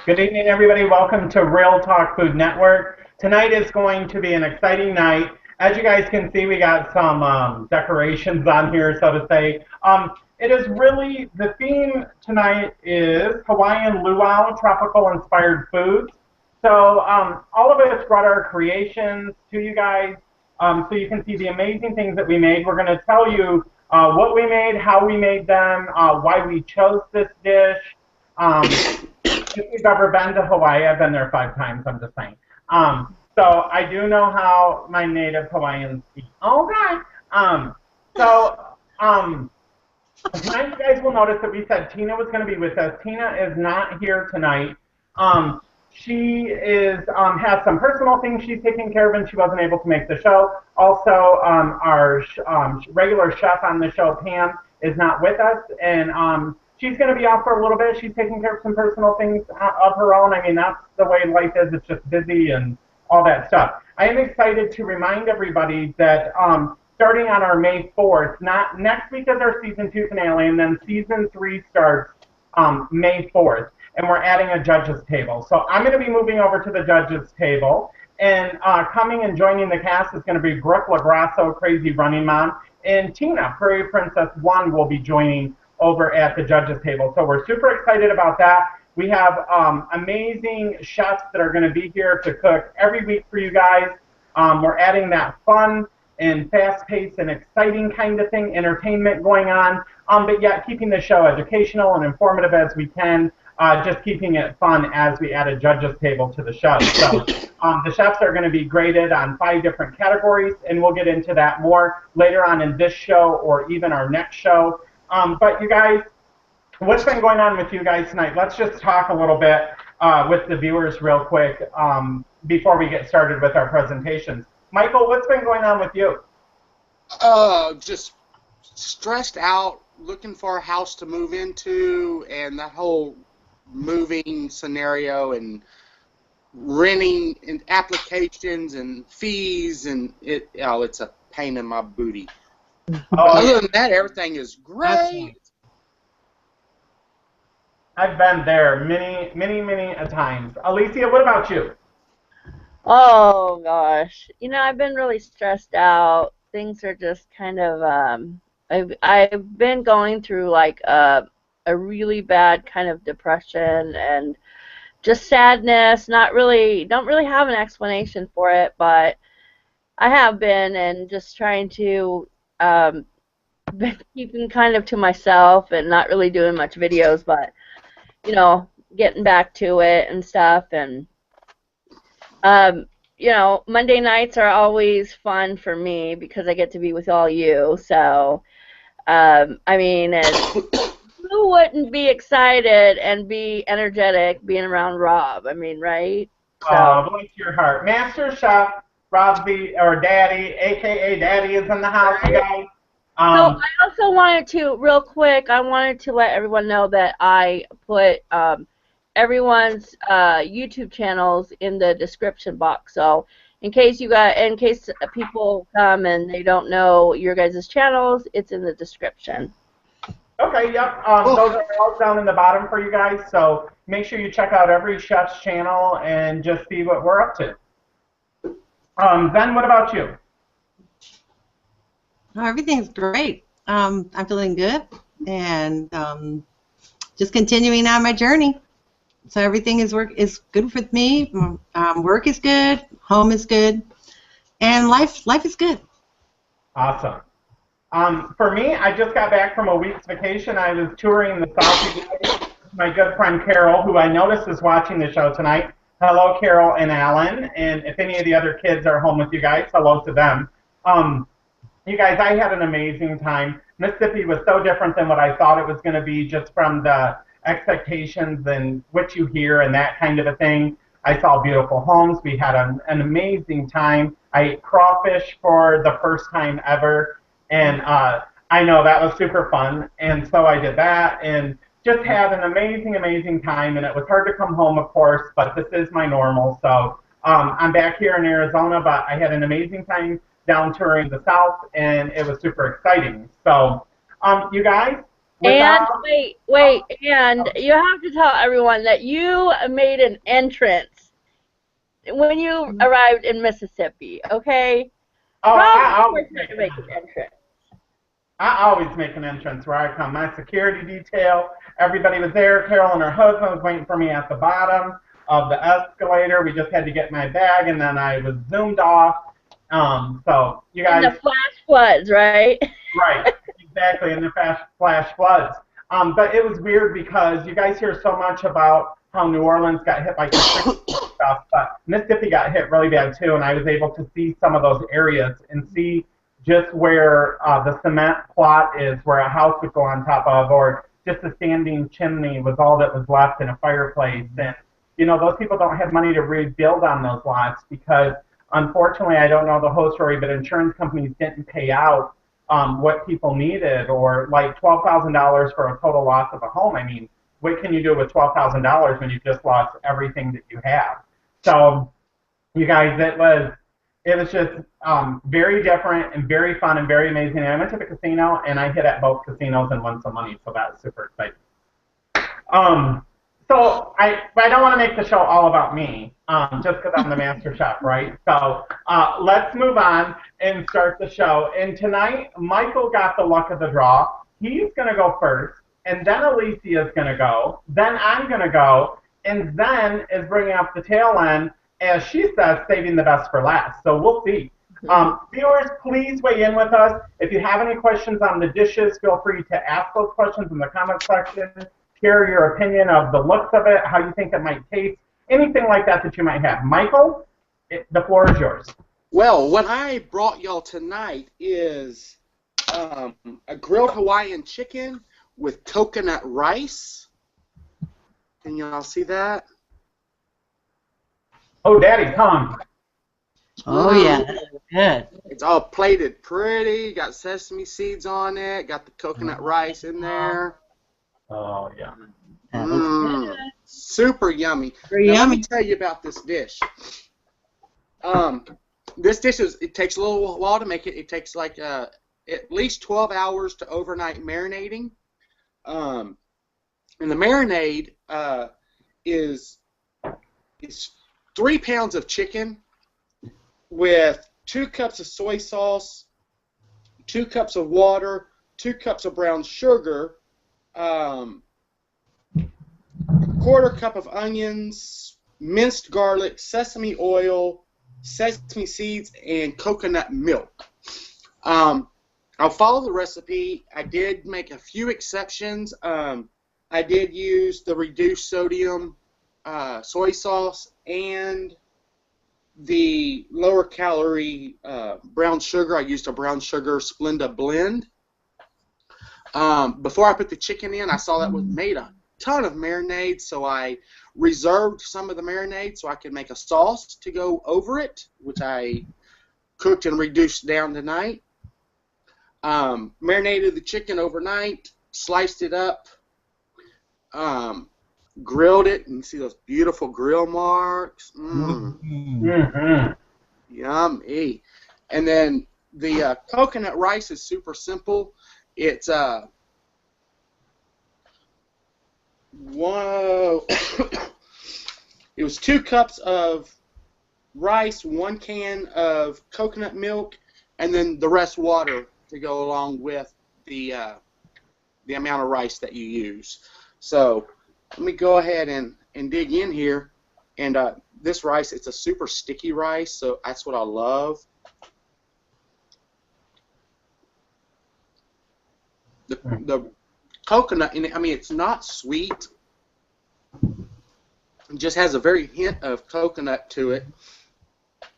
Good evening, everybody. Welcome to Real Talk Food Network. Tonight is going to be an exciting night. As you guys can see, we got some decorations on here, so to say. It is really, the theme tonight is Hawaiian Luau, tropical inspired foods. So all of us brought our creations to you guys so you can see the amazing things that we made. We're going to tell you what we made, how we made them, why we chose this dish. If you've ever been to Hawaii, I've been there 5 times, I'm just saying. So I do know how my native Hawaiians eat. Okay. So tonight you guys will notice that we said Tina was going to be with us. Tina is not here tonight. She has some personal things she's taking care of, and she wasn't able to make the show. Also, our regular chef on the show, Pam, is not with us, and she's going to be off for a little bit. She's taking care of some personal things of her own. I mean, that's the way life is. It's just busy and all that stuff. I am excited to remind everybody that starting on our May 4th, not next week is our season 2 finale, and then season 3 starts May 4th, and we're adding a judges table. So I'm going to be moving over to the judges table, and coming and joining the cast is going to be Brooke LaGrasso, Crazy Running Mom, and Tina, Prairie Princess 1, will be joining over at the judges table. So we're super excited about that. We have amazing chefs that are going to be here to cook every week for you guys. We're adding that fun and fast-paced and exciting kind of thing, entertainment going on, but yet keeping the show educational and informative as we can, just keeping it fun as we add a judges table to the show. So the chefs are going to be graded on 5 different categories, and we'll get into that more later on in this show or even our next show. But you guys, what's been going on with you guys tonight? Let's just talk a little bit with the viewers real quick before we get started with our presentations. Michael, what's been going on with you? Just stressed out, looking for a house to move into, and that whole moving scenario, and renting and applications and fees, and it's a pain in my booty. Other than that, everything is great. I've been there many a times. Alicia, what about you? Oh gosh, I've been really stressed out. Things are just kind of I've been going through like a really bad kind of depression and just sadness. Don't really have an explanation for it, but I have been, and just trying to been keeping kind of to myself and not really doing much videos, but getting back to it and stuff. And Monday nights are always fun for me because I get to be with all you. So I mean, and who wouldn't be excited and be energetic being around Rob? I mean, right? So bless your heart. Master Chef Robbie, or Daddy, a.k.a. Daddy, is in the house, you guys. So I also wanted to, real quick, I wanted to let everyone know that I put everyone's YouTube channels in the description box. So in case people come and they don't know your guys' channels, it's in the description. Okay, yep. Those are all down in the bottom for you guys. So make sure you check out every chef's channel and just see what we're up to. Ben, what about you? Oh, everything's great. I'm feeling good, and just continuing on my journey. So everything is good with me. Work is good, home is good, and life is good. Awesome. For me, I just got back from a week's vacation. I was touring the South. My good friend Carol, who I noticed is watching the show tonight. Hello, Carol and Alan. And if any of the other kids are home with you guys, hello to them. You guys, I had an amazing time. Mississippi was so different than what I thought it was going to be, just from the expectations and what you hear and that kind of a thing. I saw beautiful homes. We had an amazing time. I ate crawfish for the first time ever, and I know that was super fun. And so I did that and just had an amazing time. And it was hard to come home, of course, but this is my normal. So I'm back here in Arizona, but I had an amazing time down touring the South, and it was super exciting. So you guys, And without, wait, and you have to tell everyone that you made an entrance when you arrived in Mississippi, okay? oh, Proud I always person make to an make an entrance. entrance. I always make an entrance where I come. My security detail, everybody was there. Carol and her husband was waiting for me at the bottom of the escalator. We just had to get my bag, and then I was zoomed off. So you In the guys, flash floods, right? right, exactly, in the flash floods. But it was weird because you guys hear so much about how New Orleans got hit by Katrina and stuff, but Mississippi got hit really bad too, and I was able to see some of those areas and see just where the cement plot is, where a house would go on top of, or just a standing chimney was all that was left in a fireplace. And, you know, those people don't have money to rebuild on those lots because, unfortunately, I don't know the whole story, but insurance companies didn't pay out what people needed, or like $12,000 for a total loss of a home. I mean, what can you do with $12,000 when you've just lost everything that you have? So, you guys, it was just very different and very fun and very amazing. And I went to the casino and I hit at both casinos and won some money, so that was super exciting. So I don't want to make the show all about me, just because I'm the master chef, right? So let's move on and start the show. And tonight, Michael got the luck of the draw. He's going to go first, and then Alicia is going to go, then I'm going to go, and then is bringing up the tail end, as she says, saving the best for last. So we'll see. Viewers, please weigh in with us. If you have any questions on the dishes, feel free to ask those questions in the comment section. Share your opinion of the looks of it, how you think it might taste, anything like that that you might have. Michael, the floor is yours. Well, what I brought y'all tonight is a grilled Hawaiian chicken with coconut rice. Can y'all see that? Oh, Daddy's hungry. Oh, yeah, that's good. It's all plated pretty, got sesame seeds on it, got the coconut rice in there. Oh, yeah. That looks good. Super yummy. Very Now, yummy. let me tell you about this dish. This dish it takes a little while to make it. It takes like at least 12 hours to overnight marinating. And the marinade is 3 pounds of chicken with 2 cups of soy sauce, 2 cups of water, 2 cups of brown sugar, a quarter cup of onions, minced garlic, sesame oil, sesame seeds, and coconut milk. I'll follow the recipe. I did make a few exceptions. I did use the reduced sodium soy sauce and the lower calorie brown sugar. I used a brown sugar Splenda blend. Before I put the chicken in, I saw that was made a ton of marinade, so I reserved some of the marinade so I could make a sauce to go over it, which I cooked and reduced down tonight. Marinated the chicken overnight, sliced it up, grilled it, and you see those beautiful grill marks. Yummy. And then the coconut rice is super simple. It's whoa. It was 2 cups of rice, 1 can of coconut milk, and then the rest water to go along with the amount of rice that you use. So let me go ahead and dig in here. And this rice, it's a super sticky rice, so that's what I love. The coconut in it, I mean, it's not sweet. It just has a very hint of coconut to it.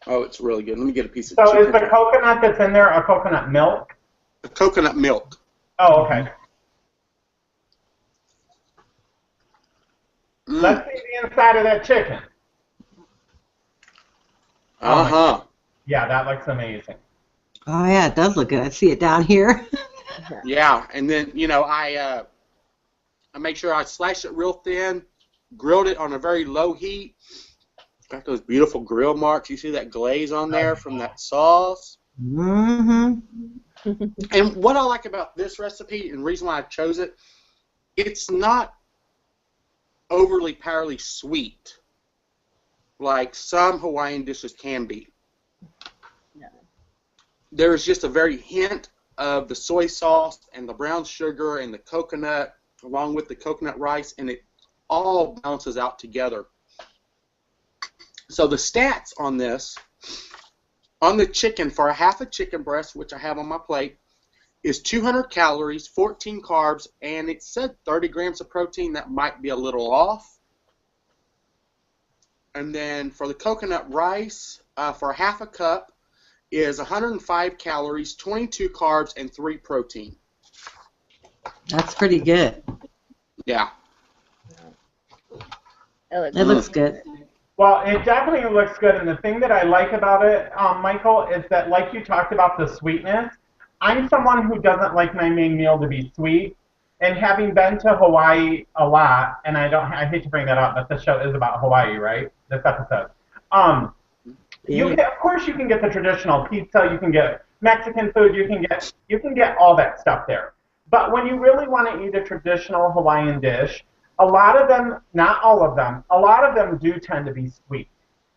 Oh, it's really good. Let me get a piece of chicken. So is the coconut that's in there a coconut milk? The coconut milk. Oh, okay. Let's see the inside of that chicken. Uh-huh. Yeah, that looks amazing. Oh, yeah, it does look good. I see it down here. Yeah, and then, you know, I make sure I slice it real thin, grilled it on a very low heat. Got those beautiful grill marks. You see that glaze on there from that sauce? Mm-hmm. And what I like about this recipe, and the reason why I chose it, it's not overly powerfully sweet like some Hawaiian dishes can be. No. There's just a very hint of the soy sauce and the brown sugar and the coconut along with the coconut rice, and it all balances out together. So the stats on this, on the chicken, for a half a chicken breast, which I have on my plate, is 200 calories, 14 carbs, and it said 30 grams of protein. That might be a little off. And then for the coconut rice, for half a cup, is 105 calories, 22 carbs, and 3 protein. That's pretty good. Yeah. It It looks good. Well, it definitely looks good, and the thing that I like about it, Michael, is that, like you talked about the sweetness, I'm someone who doesn't like my main meal to be sweet, and having been to Hawaii a lot, and I hate to bring that up, but this show is about Hawaii, right? This episode. Of course, you can get the traditional pizza, you can get Mexican food, you can get all that stuff there. But when you really want to eat a traditional Hawaiian dish, a lot of them, not all of them, a lot of them do tend to be sweet.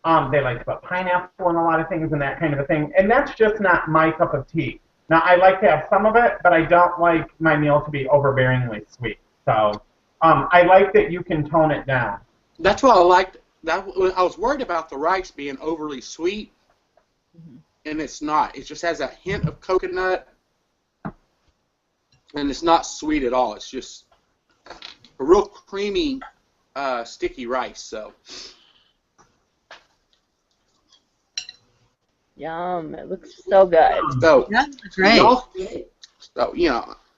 They like to put pineapple in a lot of things and that kind of a thing, and that's just not my cup of tea. Now, I like to have some of it, but I don't like my meal to be overbearingly sweet. So I like that you can tone it down. That's what I liked. I was worried about the rice being overly sweet, and it's not. It just has a hint of coconut, and it's not sweet at all. It's just a real creamy, sticky rice. So. Yum! It looks so good. So, Yeah, great. y'all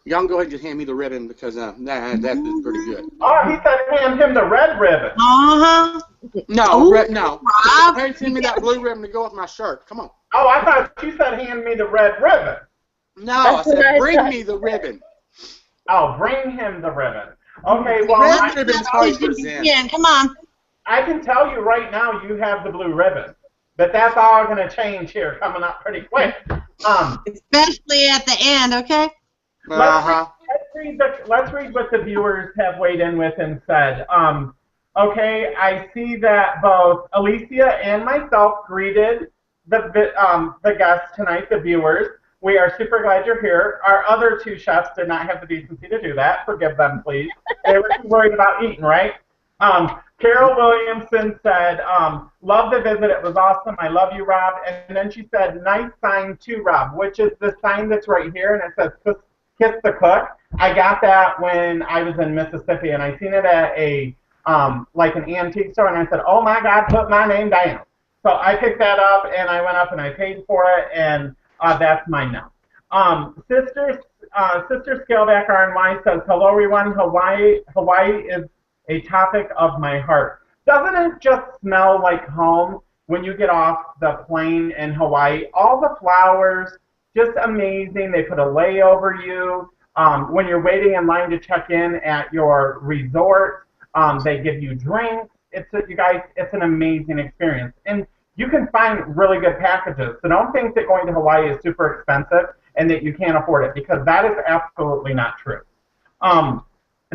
can go ahead and just hand me the ribbon because that is pretty good. Oh, he said hand him the red ribbon. Uh-huh. No, Ooh, no. Rob. Hey, send me that blue ribbon to go with my shirt. Come on. Oh, I thought you said hand me the red ribbon. No, I That's what said I bring thought. me the ribbon. Oh, bring him the ribbon. Okay, well, Red ribbon's how he goes in. Yeah, come on. I can tell you right now you have the blue ribbon. But that's all going to change here coming up pretty quick. Especially at the end, okay? Uh-huh. Let's read what the viewers have weighed in with and said. Okay, I see that both Alicia and myself greeted the guests tonight, the viewers. We are super glad you're here. Our other two chefs did not have the decency to do that. Forgive them, please. They were too worried about eating, right? Carol Williamson said, love the visit. It was awesome. I love you, Rob. And then she said, nice sign too, Rob, which is the sign that's right here, and it says kiss the cook. I got that when I was in Mississippi, and I seen it at a like an antique store, and I said, oh, my God, put my name down. So I picked that up, and I went up, and I paid for it, and that's mine now. Sister Scaleback RNY says, hello, everyone. Hawaii is a topic of my heart. Doesn't it just smell like home when you get off the plane in Hawaii? All the flowers, just amazing. They put a lei over you. When you're waiting in line to check in at your resort, they give you drinks. You guys, it's an amazing experience. And you can find really good packages. So don't think that going to Hawaii is super expensive and that you can't afford it, because that is absolutely not true.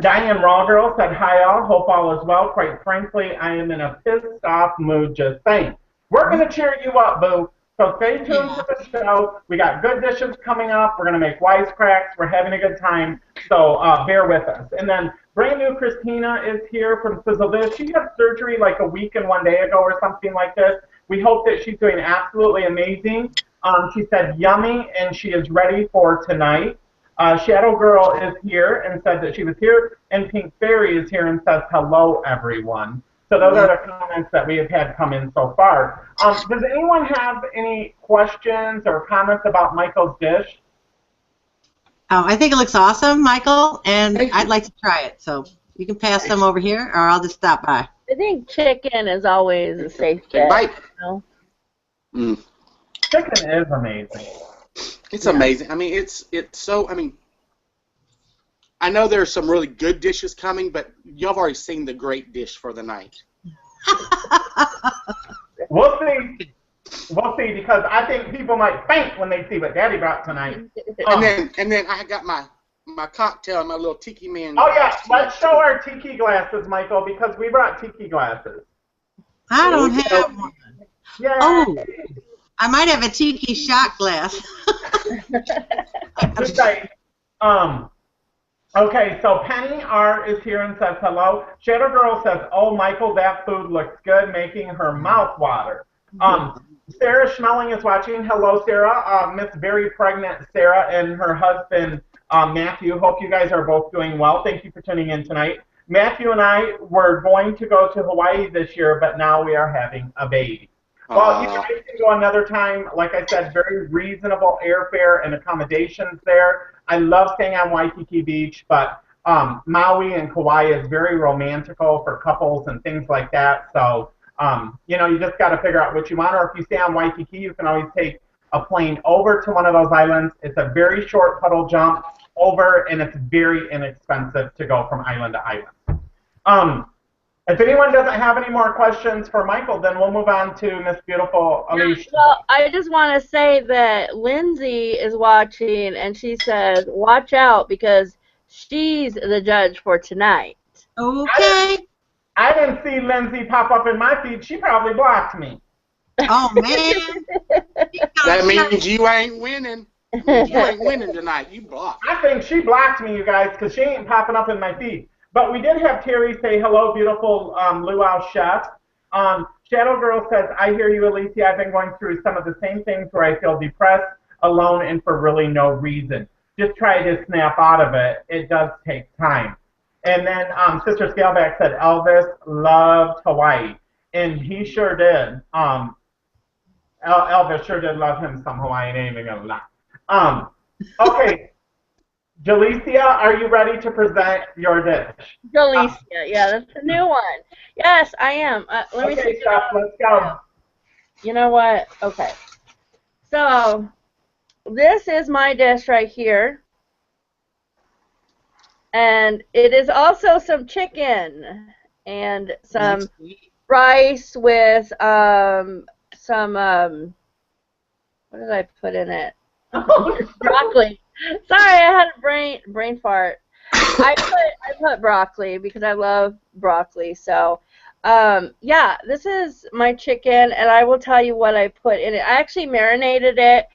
Diane Rawgirl said, hi all, hope all is well. Quite frankly, I am in a pissed off mood just saying. We're going to cheer you up, boo. So stay tuned to the show. We got good dishes coming up. We're going to make wisecracks. We're having a good time. So bear with us. And then brand new Christina is here from Sizzle Dish. She had surgery like a week and 1 day ago or something like this. We hope that she's doing absolutely amazing. She said yummy, and she is ready for tonight. Shadow Girl is here and said that she was here, and Pink Fairy is here and says hello, everyone. So those are the comments that we have had come in so far. Does anyone have any questions or comments about Michael's dish? Oh, I think it looks awesome, Michael, and I'd like to try it. So you can pass some over here, or I'll just stop by. I think chicken is always a safe bet. Bite. You know? Chicken is amazing. It's amazing. I mean, it's so. I mean, I know there's some really good dishes coming, but y'all have already seen the great dish for the night. We'll see. We'll see, because I think people might faint when they see what Daddy brought tonight. And then I got my my cocktail, my little tiki man. Oh yeah, let's show our tiki glasses, Michael, because we brought tiki glasses. I don't have one. Yeah. Oh, I might have a tiki shot glass. Just like, okay, so Penny R is here and says hello. Shadow Girl says, "Oh, Michael, that food looks good," making her mouth water. Sarah Schmeling is watching. Hello, Sarah. Miss Very Pregnant Sarah and her husband Matthew. Hope you guys are both doing well. Thank you for tuning in tonight. Matthew and I were going to go to Hawaii this year, but now we are having a baby. Well, you guys can go another time. Like I said, very reasonable airfare and accommodations there. I love staying on Waikiki Beach, but Maui and Kauai is very romantical for couples and things like that. So, you know, you just got to figure out what you want. Or if you stay on Waikiki, you can always take a plane over to one of those islands. It's a very short puddle jump over, and it's very inexpensive to go from island to island. If anyone doesn't have any more questions for Michael, then we'll move on to Miss Beautiful Alicia. Well, I just want to say that Lindsay is watching, and she says, watch out, because she's the judge for tonight. Okay. I didn't see Lindsay pop up in my feed. She probably blocked me. Oh, man. That means you ain't winning. You ain't winning tonight. You blocked. I think she blocked me, you guys, because she ain't popping up in my feed. But we did have Terry say, hello, beautiful Luau chef. Shadow Girl says, I hear you, Alicia. I've been going through some of the same things where I feel depressed, alone, and for really no reason. Just try to snap out of it. It does take time. And then Sister Scaleback said, Elvis loved Hawaii. And he sure did. Elvis sure did love him some Hawaiian, ain't even gonna lie. Okay. Jalicia, are you ready to present your dish? Jalicia, yeah, that's a new one. Yes, I am. Let me see. Chef, let's go. You know what? Okay. So, this is my dish right here. And it is also some chicken and some rice with some, what did I put in it? Broccoli. Sorry, I had a brain fart. I put broccoli because I love broccoli. So, yeah, this is my chicken, and I will tell you what I put in it. I actually marinated it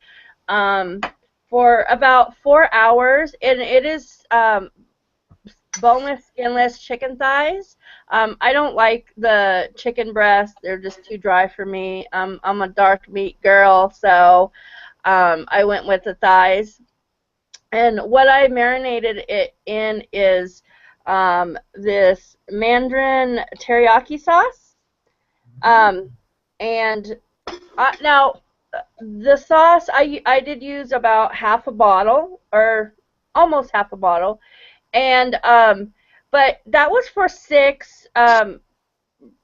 for about 4 hours, and it is boneless, skinless chicken thighs. I don't like the chicken breasts. They're just too dry for me. I'm a dark meat girl, so I went with the thighs. And what I marinated it in is this Mandarin teriyaki sauce. And now, the sauce, I did use about half a bottle, or almost half a bottle. And, but that was for 6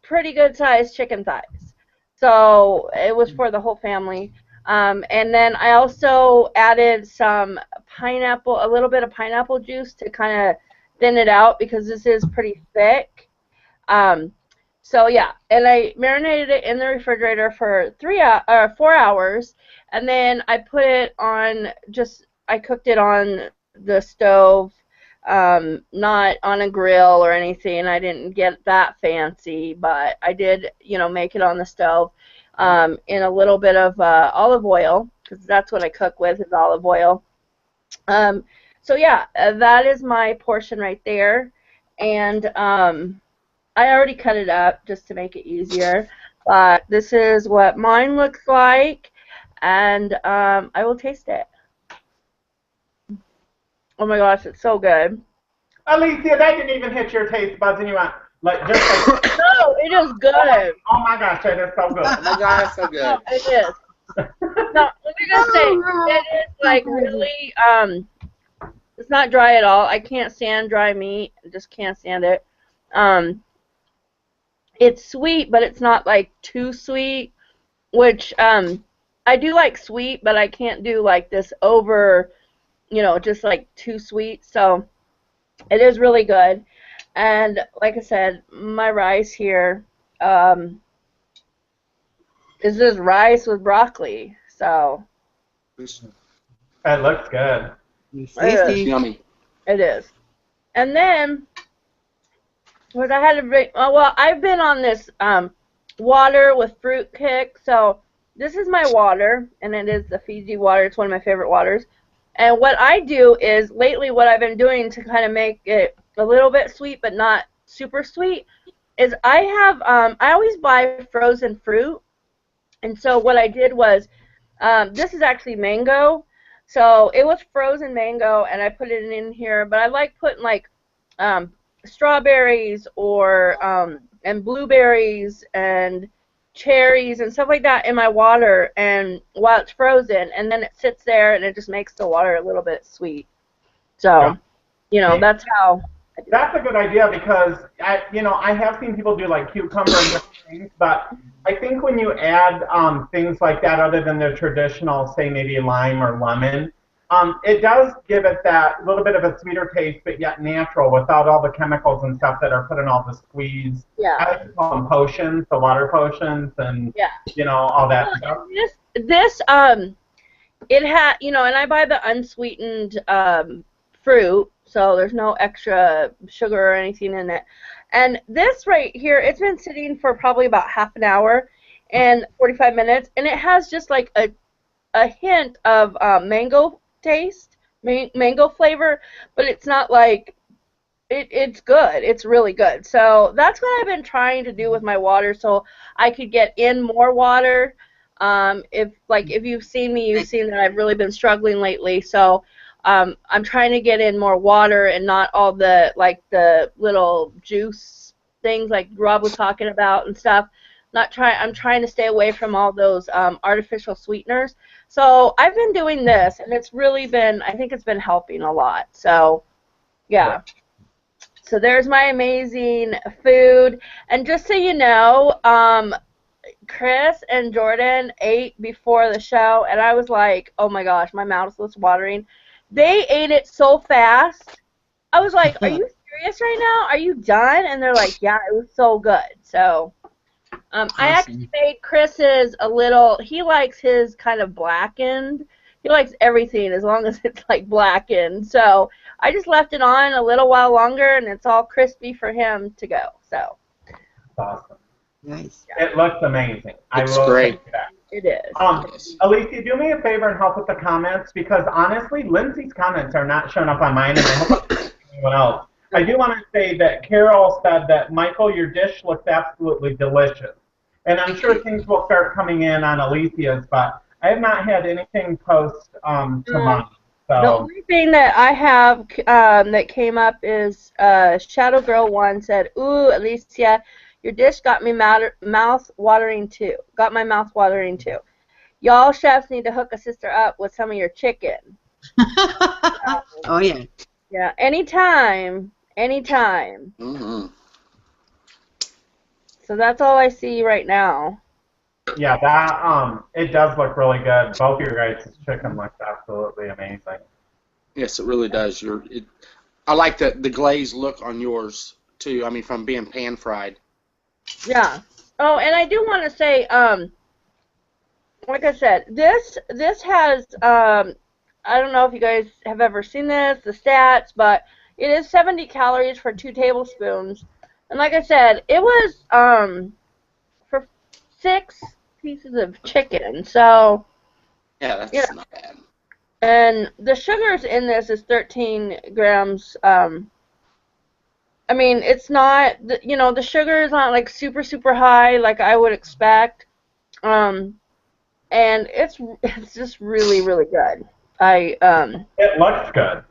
pretty good sized chicken thighs. So it was for the whole family. And then I also added some pineapple, a little bit of pineapple juice to kind of thin it out because this is pretty thick. So yeah, and I marinated it in the refrigerator for 4 hours, and then I put it on, I cooked it on the stove, not on a grill or anything. I didn't get that fancy, but I did, make it on the stove. In a little bit of olive oil, because that's what I cook with, is olive oil. So yeah, that is my portion right there, and I already cut it up just to make it easier, but this is what mine looks like, and I will taste it. Oh my gosh, it's so good. Alicia, that didn't even hit your taste buds, and you went, just like... No, it is good. Oh my gosh, it is so good. Oh my God, it's so good. No, it is. No, let me just say, it is like really, it's not dry at all. I can't stand dry meat. I just can't stand it. It's sweet, but it's not like too sweet, which I do like sweet, but I can't do like this over, just like too sweet. So it is really good. And like I said, my rice here is just rice with broccoli. So it looks good. It's tasty. Yummy. It is. And then, what I had to bring, well, I've been on this water with fruit kick. So this is my water, and it is the Fiji water. It's one of my favorite waters. And what I do is, lately what I've been doing to kind of make it a little bit sweet but not super sweet is I always buy frozen fruit. And so what I did was, this is actually mango. So it was frozen mango, and I put it in here. But I like putting like strawberries or and blueberries and cherries and stuff like that in my water, and while it's frozen, and then it sits there, and it just makes the water a little bit sweet. So, you know, that's how. That's a good idea because I have seen people do like cucumber and different things, but I think when you add things like that, other than the traditional, say maybe lime or lemon, it does give it that little bit of a sweeter taste, but yet natural, without all the chemicals and stuff that are put in all the squeeze. Yeah. I like to call them potions, the water potions, and all that stuff. This it had, and I buy the unsweetened fruit, so there's no extra sugar or anything in it. And this right here, it's been sitting for probably about half an hour and 45 minutes, and it has just like a hint of mango taste, mango flavor, but it's not like, it's good. It's really good. So that's what I've been trying to do with my water, so I could get in more water. If you've seen me, you've seen that I've really been struggling lately. So I'm trying to get in more water and not all the little juice things like Rob was talking about and stuff. I'm trying to stay away from all those artificial sweeteners. So I've been doing this, and it's really been, I think it's been helping a lot. So, yeah. So there's my amazing food. And just so you know, Chris and Jordan ate before the show, and I was like, oh my gosh, my mouth was watering. They ate it so fast. I was like, are you serious right now? Are you done? And they're like, yeah, it was so good. So Awesome. I actually made Chris's he likes his kind of blackened. He likes everything as long as it's like blackened. So I just left it on a little while longer, and it's all crispy for him to go. So. Awesome. Nice. It looks amazing. It's great. It is. Alicia, do me a favor and help with the comments, because honestly, Lindsay's comments are not showing up on mine, and I hope I'm anyone else. I do want to say that Carol said that, Michael, your dish looks absolutely delicious. And I'm sure things will start coming in on Alicia's, but I have not had anything post to mine. So. The only thing that I have that came up is Shadow Girl 1 said, ooh, Alicia, your dish got me mouth watering too. Got my mouth watering too. Y'all chefs need to hook a sister up with some of your chicken. Oh yeah. Yeah, anytime. Mm-hmm. So that's all I see right now. Yeah, that it does look really good. Both your guys' chicken looks absolutely amazing. Yes, it really does. I like the glazed look on yours too. I mean, from being pan fried. Yeah. Oh, and I do want to say, like I said, this has, I don't know if you guys have ever seen the stats, but it is 70 calories for 2 tablespoons. And like I said, it was for 6 pieces of chicken. So yeah, that's not bad. And the sugars in this is 13 grams. I mean, it's not, the sugar is not like super, super high like I would expect. And it's just really, really good. It looks good.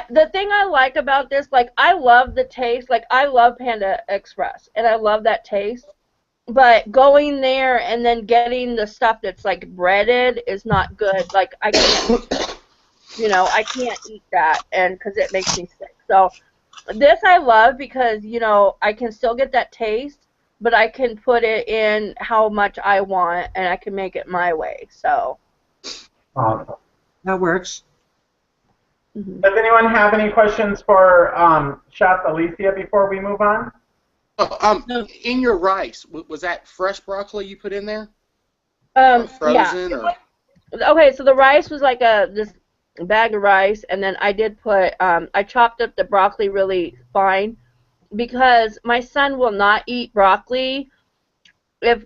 The thing I like about this, like, I love the taste. Like, I love Panda Express, and I love that taste. But going there and then getting the stuff that's like breaded is not good. Like, I can't, I can't eat that, and because it makes me sick. So this I love because I can still get that taste, but I can put it in how much I want, and I can make it my way. So Awesome. That works. Mm-hmm. Does anyone have any questions for Chef Alicia before we move on? Oh, in your rice, was that fresh broccoli you put in there? Or frozen? Yeah. Okay, so the rice was like this bag of rice, and then I did put, I chopped up the broccoli really fine because my son will not eat broccoli if,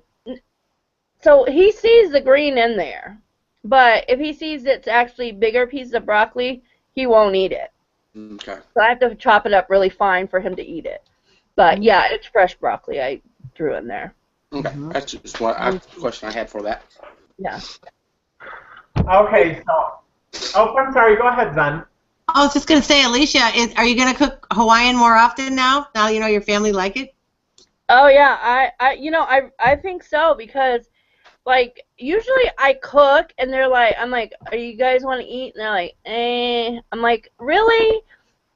so he sees the green in there, but if he sees it's actually bigger pieces of broccoli, he won't eat it. Okay. So I have to chop it up really fine for him to eat it. But yeah, it's fresh broccoli I threw in there. Okay. That's just what question I had for that. Yeah. Okay, so, oh, I'm sorry. Go ahead, Zen. I was just gonna say, Alicia, are you gonna cook Hawaiian more often now? Now you know your family like it. Oh yeah, I think so because like usually I cook and they're like, I'm like, are you guys want to eat? And they're like, eh. I'm like, really?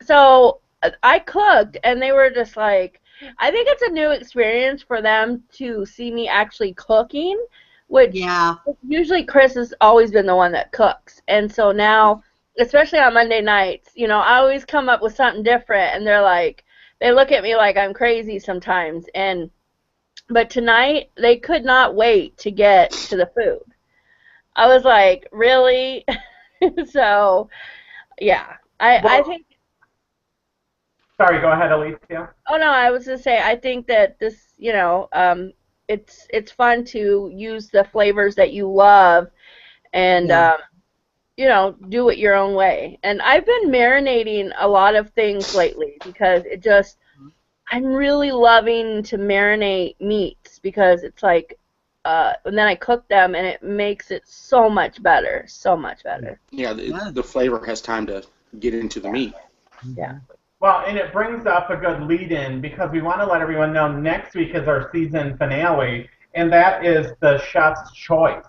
So I cooked and they were just like, I think it's a new experience for them to see me actually cooking, which Yeah. usually Chris has always been the one that cooks. And so now, especially on Monday nights, I always come up with something different and they're like, they look at me like I'm crazy sometimes. But tonight, they could not wait to get to the food. I was like, really? So, yeah. I think... Sorry, go ahead, Alicia. Oh, no, I was going to say, I think that this, it's fun to use the flavors that you love and, do it your own way. And I've been marinating a lot of things lately because I'm really loving to marinate meats because it's like, and then I cook them and it makes it so much better, so much better. Yeah, the flavor has time to get into the meat. Yeah. Well, and it brings up a good lead-in because we want to let everyone know next week is our season finale, and that is the chef's choice.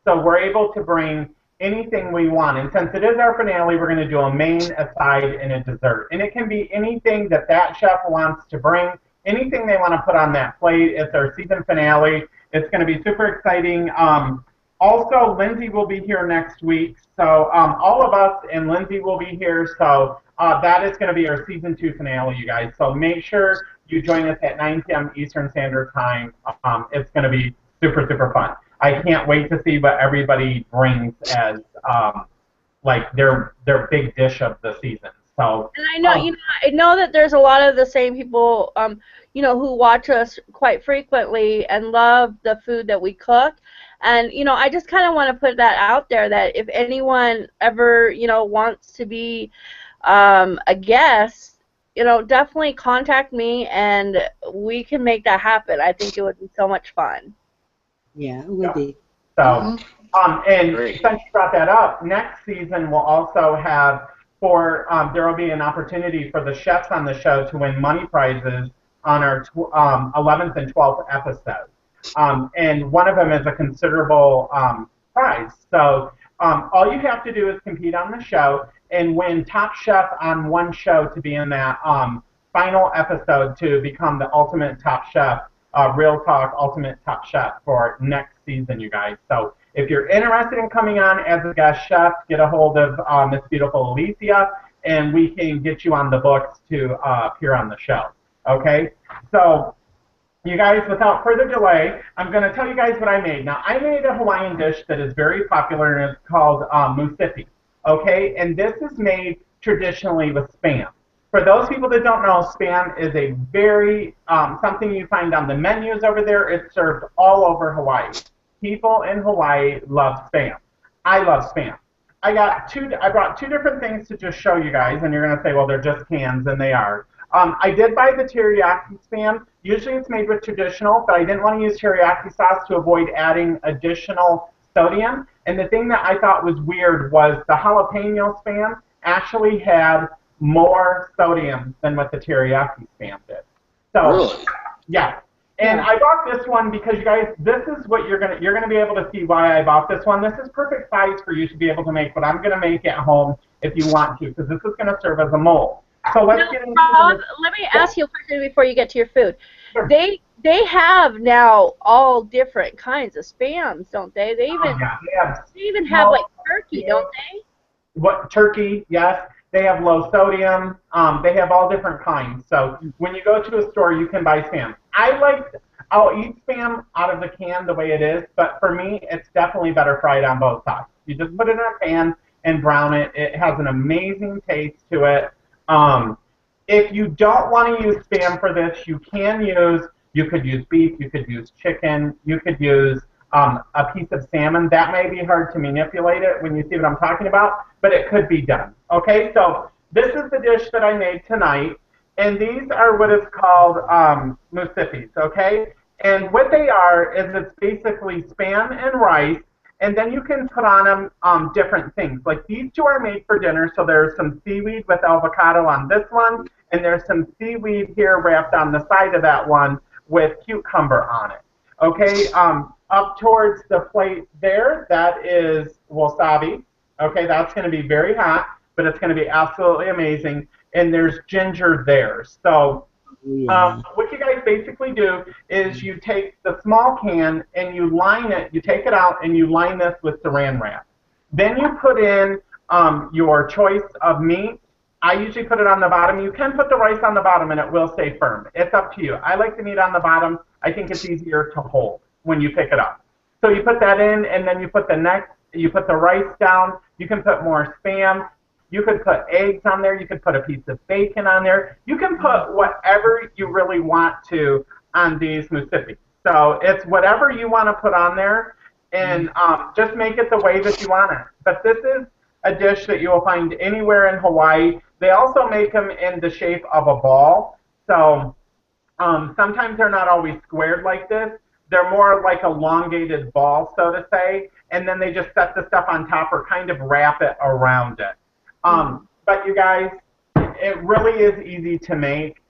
So we're able to bring anything we want. And since it is our finale, we're going to do a main, a side, and a dessert. And it can be anything that chef wants to bring, anything they want to put on that plate. It's our season finale. It's going to be super exciting. Also, Lindsay will be here next week. So all of us and Lindsay will be here. So that is going to be our season 2 finale, you guys. So make sure you join us at 9 p.m. Eastern Standard Time. It's going to be super, super fun. I can't wait to see what everybody brings as like their big dish of the season. So, and I know, I know that there's a lot of the same people, who watch us quite frequently and love the food that we cook. And, I just kind of want to put that out there that if anyone ever, wants to be a guest, definitely contact me and we can make that happen. I think it would be so much fun. Yeah, it would be. So, and since you brought that up, next season we'll also have there will be an opportunity for the chefs on the show to win money prizes on our 11th and 12th episode. And one of them is a considerable prize. So all you have to do is compete on the show and win Top Chef on one show to be in that final episode to become the ultimate Top Chef. Real Talk Ultimate Top Chef for next season, you guys. So if you're interested in coming on as a guest chef, get a hold of Miss Beautiful Alicia, and we can get you on the books to appear on the show. Okay? So, you guys, without further delay, I'm going to tell you guys what I made. Now, I made a Hawaiian dish that is very popular, and it's called musipi. Okay? And this is made traditionally with Spam. For those people that don't know, Spam is a very, something you find on the menus over there. It's served all over Hawaii. People in Hawaii love Spam. I love Spam. I brought 2 different things to just show you guys, and you're going to say, well, they're just cans, and they are. I did buy the teriyaki Spam. Usually it's made with traditional, but I didn't want to use teriyaki sauce to avoid adding additional sodium. And the thing that I thought was weird was the jalapeno Spam actually had more sodium than what the teriyaki Spam did. So, really? Yeah. And I bought this one because, you guys, this is what you're gonna be able to see why I bought this one. This is perfect size for you to be able to make what I'm gonna make at home if you want to, because this is gonna serve as a mold. So let's get into Rob, let me ask you a question before you get to your food. Sure. They have now all different kinds of Spams, don't they? They even they even have like turkey, don't they? What turkey? Yes. They have low sodium. They have all different kinds. So when you go to a store, you can buy Spam. I'll eat Spam out of the can the way it is, but for me, it's definitely better fried on both sides. You just put it in a pan, and brown it. It has an amazing taste to it. If you don't want to use Spam for this, you could use beef, you could use chicken, you could use a piece of salmon. That may be hard to manipulate it when you see what I'm talking about, but it could be done. Okay, so this is the dish that I made tonight, and these are what is called musipis, okay? And what they are is it's basically Spam and rice, and then you can put on them different things. Like these two are made for dinner, so there's some seaweed with avocado on this one, and there's some seaweed here wrapped on the side of that one with cucumber on it. Okay, up towards the plate there, that is wasabi. Okay, that's going to be very hot, but it's going to be absolutely amazing. And there's ginger there. So what you guys basically do is you take the small can and you line it, you take it out and you line this with saran wrap. Then you put in your choice of meat. I usually put it on the bottom. You can put the rice on the bottom and it will stay firm. It's up to you. I like the meat on the bottom. I think it's easier to hold when you pick it up. So you put that in, and then you put the rice down. You can put more Spam. You could put eggs on there. You could put a piece of bacon on there. You can put whatever you really want to on these musipis. So it's whatever you want to put on there, and just make it the way that you want it. But this is a dish that you will find anywhere in Hawaii. They also make them in the shape of a ball. So sometimes they're not always squared like this. They're more like elongated ball, so to say, and then they just set the stuff on top or kind of wrap it around it. But you guys, it really is easy to make.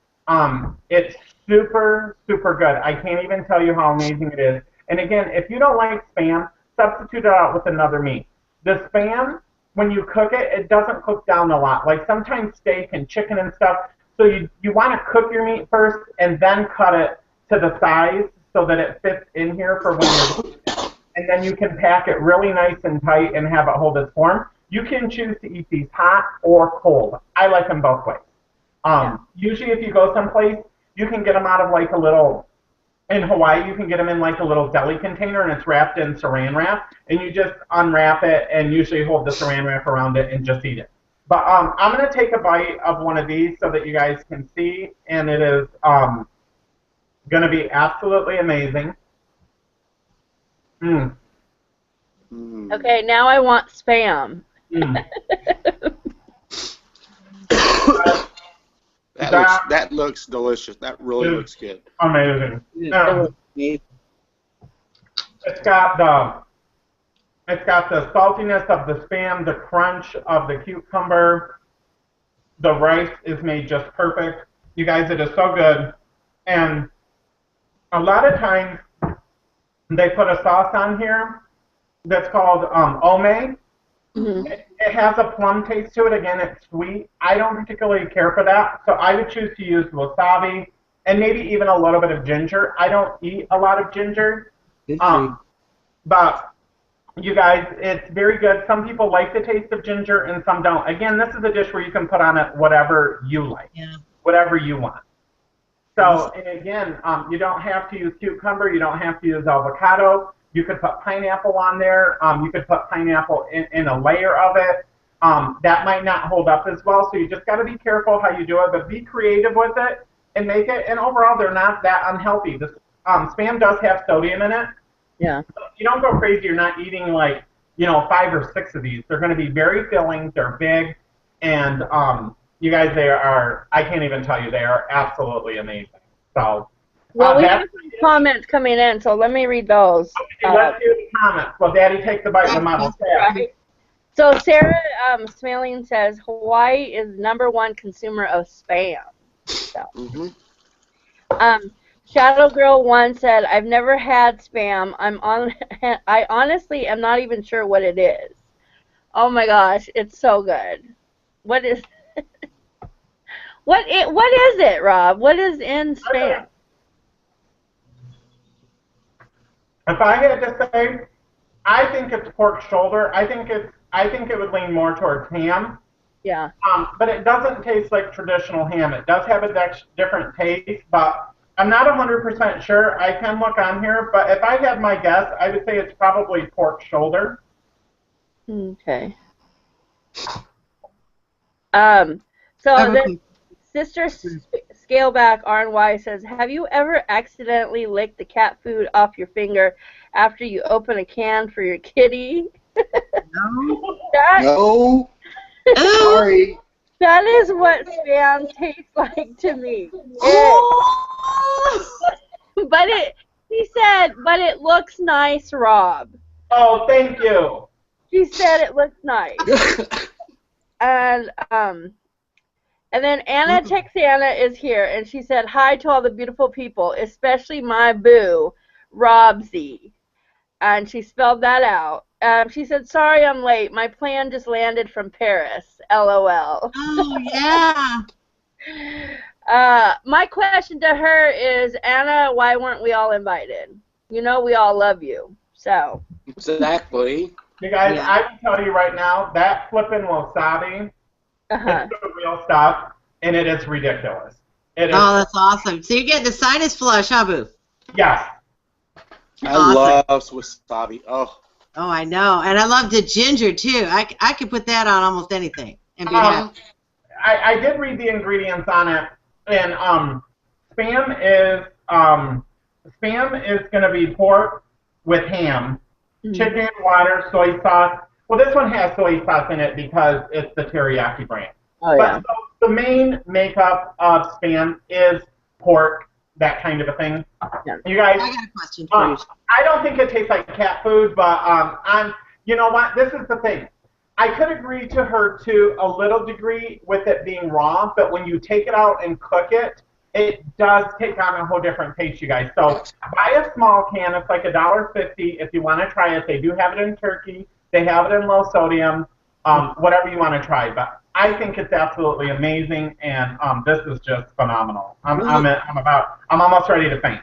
It's super, super good. I can't even tell you how amazing it is. And again, if you don't like Spam, substitute it out with another meat. The Spam, when you cook it, it doesn't cook down a lot. Like sometimes steak and chicken and stuff, so you want to cook your meat first and then cut it to the size so that it fits in here for when you're cooking it. And then you can pack it really nice and tight and have it hold its form. You can choose to eat these hot or cold. I like them both ways. Usually if you go someplace, you can get them out of like a little, in Hawaii, you can get them in like a little deli container and it's wrapped in saran wrap. And you just unwrap it and usually hold the saran wrap around it and just eat it. But I'm going to take a bite of one of these so that you guys can see. And it is going to be absolutely amazing. Okay, now I want Spam. That looks delicious. That really looks good. Amazing. It's got the saltiness of the Spam, the crunch of the cucumber. The rice is made just perfect. You guys, it is so good. And a lot of times they put a sauce on here that's called ome. It has a plum taste to it. Again, it's sweet. I don't particularly care for that, so I would choose to use wasabi and maybe even a little bit of ginger. I don't eat a lot of ginger, but you guys, it's very good. Some people like the taste of ginger and some don't. Again, this is a dish where you can put on it whatever you like, whatever you want. So, and again, you don't have to use cucumber. You don't have to use avocado. You could put pineapple on there. You could put pineapple in a layer of it. That might not hold up as well, so you just got to be careful how you do it, but be creative with it and make it. And overall, they're not that unhealthy. This Spam does have sodium in it. Yeah. So you don't go crazy. You're not eating like 5 or 6 of these. They're going to be very filling. They're big, and you guys, they are. I can't even tell you. They are absolutely amazing. So. Well, we have some comments coming in, so let me read those. Okay, let's hear the comments. Well, Daddy, take the bite from my right. So Sarah Smelling says Hawaii is #1 consumer of Spam. So. Shadow Girl 1 said, I've never had Spam. I honestly am not even sure what it is. Oh my gosh, it's so good. What is what is it, Rob? What is in Spam? If I had to say, I think it's pork shoulder. I think it would lean more towards ham. Yeah. But it doesn't taste like traditional ham. It does have a different taste, but I'm not 100% sure. I can look on here, but if I had my guess, I would say it's probably pork shoulder. Okay. So then Sister Scaleback RNY says, have you ever accidentally licked the cat food off your finger after you open a can for your kitty? No. No. Sorry. That is what Spam tastes like to me. But he said, but it looks nice, Rob. Oh, thank you. She said it looks nice. And then Anna Texana is here, and she said, hi to all the beautiful people, especially my boo, Robsy. And she spelled that out. She said, sorry I'm late. My plan just landed from Paris. LOL. Oh, yeah. My question to her is, Anna, why weren't we all invited? You know we all love you. So. Exactly. You guys, I can tell you right now, that flippin' wasabi is the real stuff, and it is ridiculous. It is. Oh, that's awesome. So you get the sinus flush, huh, Boo? Yes. I love wasabi. Oh. Oh, I know. And I love the ginger, too. I could put that on almost anything and be happy. I did read the ingredients on it, and spam is going to be pork with ham, chicken, water, soy sauce. Well, this one has soy sauce in it because it's the teriyaki brand. Oh, yeah. But so the main makeup of spam is pork, that kind of a thing. Yeah. You guys, I got a question for you. I don't think it tastes like cat food, but you know what? This is the thing. I could agree to her to a little degree with it being raw, but when you take it out and cook it, it does take on a whole different taste, you guys. So buy a small can. It's like $1.50 if you want to try it. They do have it in turkey. They have it in low sodium, whatever you want to try. But I think it's absolutely amazing, and this is just phenomenal. I'm almost ready to faint.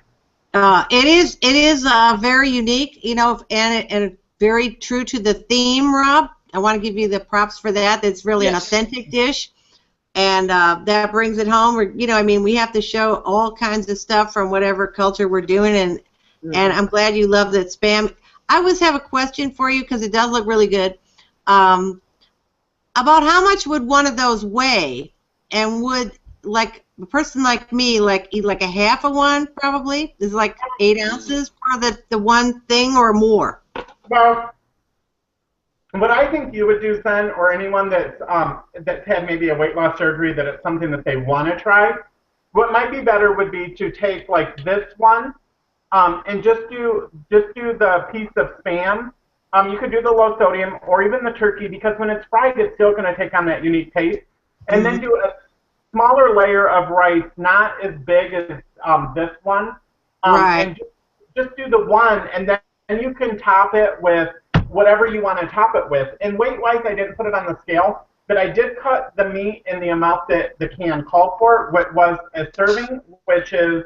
It is very unique, you know, and very true to the theme, Rob. I want to give you the props for that. It's really an authentic dish, and that brings it home. You know, I mean, we have to show all kinds of stuff from whatever culture we're doing, and I'm glad you love that spam. I always have a question for you because it does look really good. About how much would one of those weigh, and would like a person like me eat like a half of one probably? Is like 8 ounces for the one thing or more? Well, what I think you would do, Sen, or anyone that's had maybe a weight loss surgery that it's something that they want to try, what might be better would be to take like this one and just do the piece of spam. You could do the low sodium or even the turkey, because when it's fried, it's still going to take on that unique taste. And then do a smaller layer of rice, not as big as this one. And just do the one, and then you can top it with whatever you want to top it with. And weight-wise, I didn't put it on the scale, but I did cut the meat in the amount that the can called for, which was a serving, which is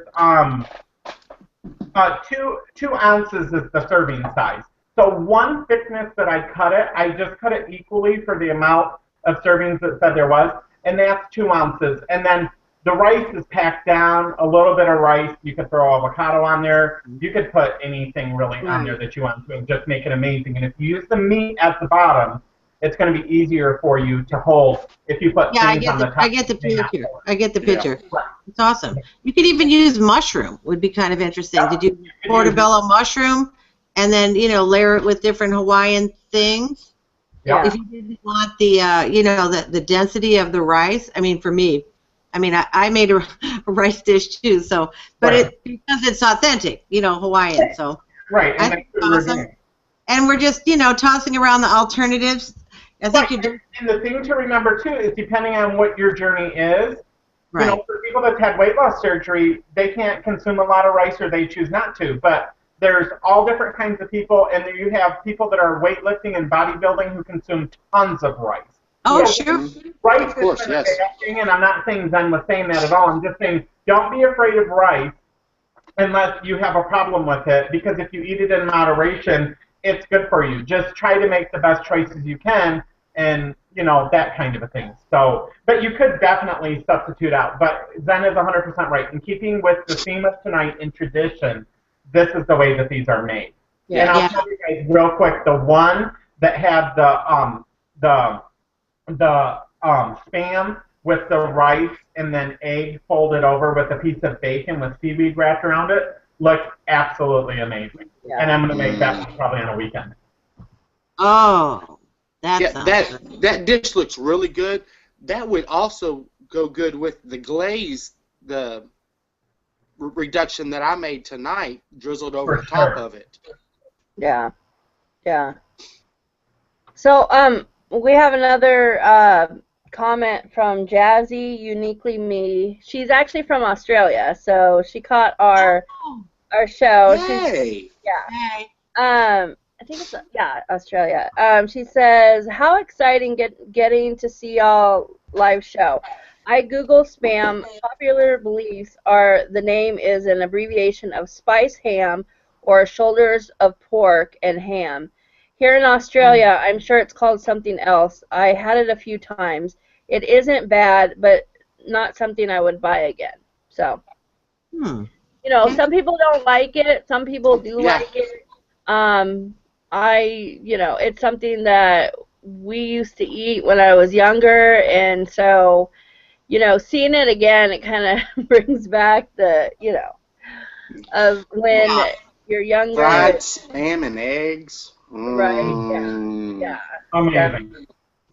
2 ounces is the serving size. So one thickness that I cut it, I just cut it equally for the amount of servings that said there was, and that's 2 ounces. And then the rice is packed down, a little bit of rice. You could throw avocado on there. You could put anything really on there that you want to and just make it amazing. And if you use the meat at the bottom, it's going to be easier for you to hold if you put things on the top. I get the picture. I get the picture. It's awesome. You could even use mushroom. Would be kind of interesting. Yeah. Did you portobello mushroom and then, you know, layer it with different Hawaiian things? Yeah. If you didn't want the, you know, the density of the rice, I mean, for me, I made a rice dish too, so, but because it's authentic, you know, Hawaiian, so. Right. I think it's awesome. And we're just, you know, tossing around the alternatives. I think you're doing. And the thing to remember too is depending on what your journey is, you know, for people that's had weight loss surgery, they can't consume a lot of rice or they choose not to, but there's all different kinds of people, and there you have people that are weightlifting and bodybuilding who consume tons of rice. Oh, sure. Rice of course, is a bad thing, and I'm not saying Zen was saying that at all. I'm just saying don't be afraid of rice unless you have a problem with it, because if you eat it in moderation, it's good for you. Just try to make the best choices you can, and, you know, that kind of a thing. So, but you could definitely substitute out. But Zen is 100% right. In keeping with the theme of tonight in tradition, this is the way that these are made. Yeah. And I'll tell you guys real quick, the one that had the the spam with the rice and then egg folded over with a piece of bacon with seaweed wrapped around it looks absolutely amazing. Yeah. And I'm going to make that one probably on a weekend. Oh, that Yeah, sounds good. that dish looks really good. That would also go good with the glaze, the reduction that I made tonight, drizzled over For the top sure. of it. Yeah. Yeah. So, we have another comment from Jazzy, Uniquely Me. She's actually from Australia, so she caught our show. Yay! Yeah. Hey. I think it's Australia. She says, "How exciting getting to see y'all live show. I Google spam. Popular beliefs are the name is an abbreviation of spice ham or shoulders of pork and ham. Here in Australia, I'm sure it's called something else. I had it a few times. It isn't bad, but not something I would buy again." So, some people don't like it. Some people do Yeah. like it. It's something that we used to eat when I was younger, and so, seeing it again, it kind of brings back the, of when you're younger. Fried spam and eggs. Right, yeah. Amazing.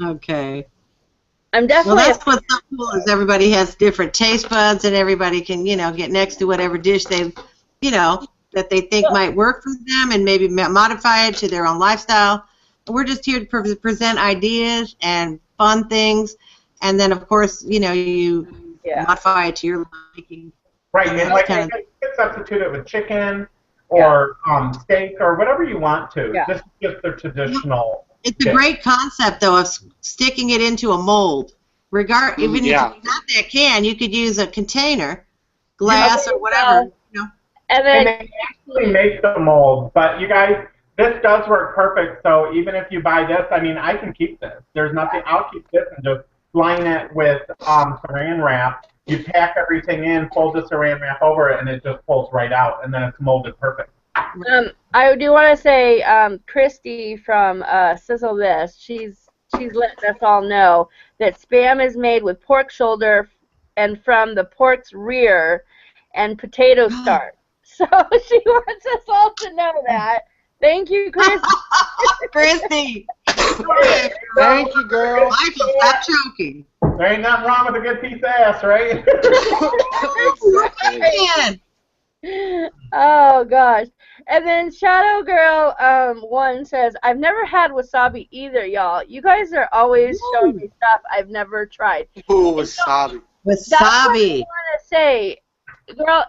Okay. I'm Well, definitely that's what's so cool is everybody has different taste buds and everybody can, get next to whatever dish they, that they think might work for them and maybe modify it to their own lifestyle. We're just here to present ideas and fun things, and then of course, you modify it to your liking. Right, and like you can substitute it with chicken or steak or whatever you want to. Yeah. This is just the traditional. It's a great concept, though, of sticking it into a mold. Even if it's not that can, you could use a container, glass or whatever. And then they actually make the mold, but you guys, this does work perfect. So even if you buy this, I mean, I can keep this. There's nothing. I'll keep this and just line it with saran wrap. You pack everything in, fold the saran wrap over it, and it just pulls right out, and then it's molded perfect. I do want to say, Christy from Sizzle This, she's letting us all know that spam is made with pork shoulder and from the pork's rear and potato starch. So she wants us all to know that. Thank you, Christy. Christy. Thank you, girl. Michael, stop choking. There ain't nothing wrong with a good piece of ass, right? Exactly. Oh gosh. And then Shadow Girl 1 says, "I've never had wasabi either, y'all. You guys are always showing me stuff I've never tried." Ooh, wasabi. That's what I Wasabi. want to say. Girl,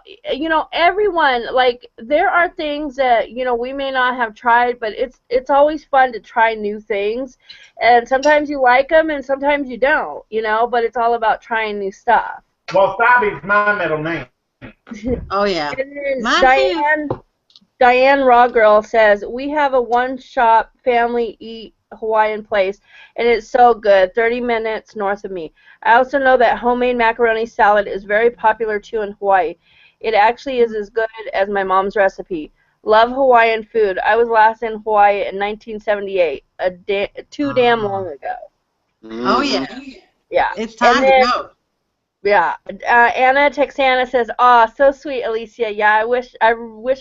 everyone, like, there are things that, we may not have tried, but it's always fun to try new things. And sometimes you like them and sometimes you don't, but it's all about trying new stuff. Wasabi's my middle name. Oh, yeah. And then Diane Rawgirl says, "We have a one-shop family eat Hawaiian place, and it's so good, 30 minutes north of me. I also know that homemade macaroni salad is very popular too in Hawaii. It actually is as good as my mom's recipe. Love Hawaiian food. I was last in Hawaii in 1978, too damn long ago." Oh, yeah. Yeah. It's time to go. Yeah. Anna Texana says, "Aw, so sweet, Alicia. Yeah, I wish I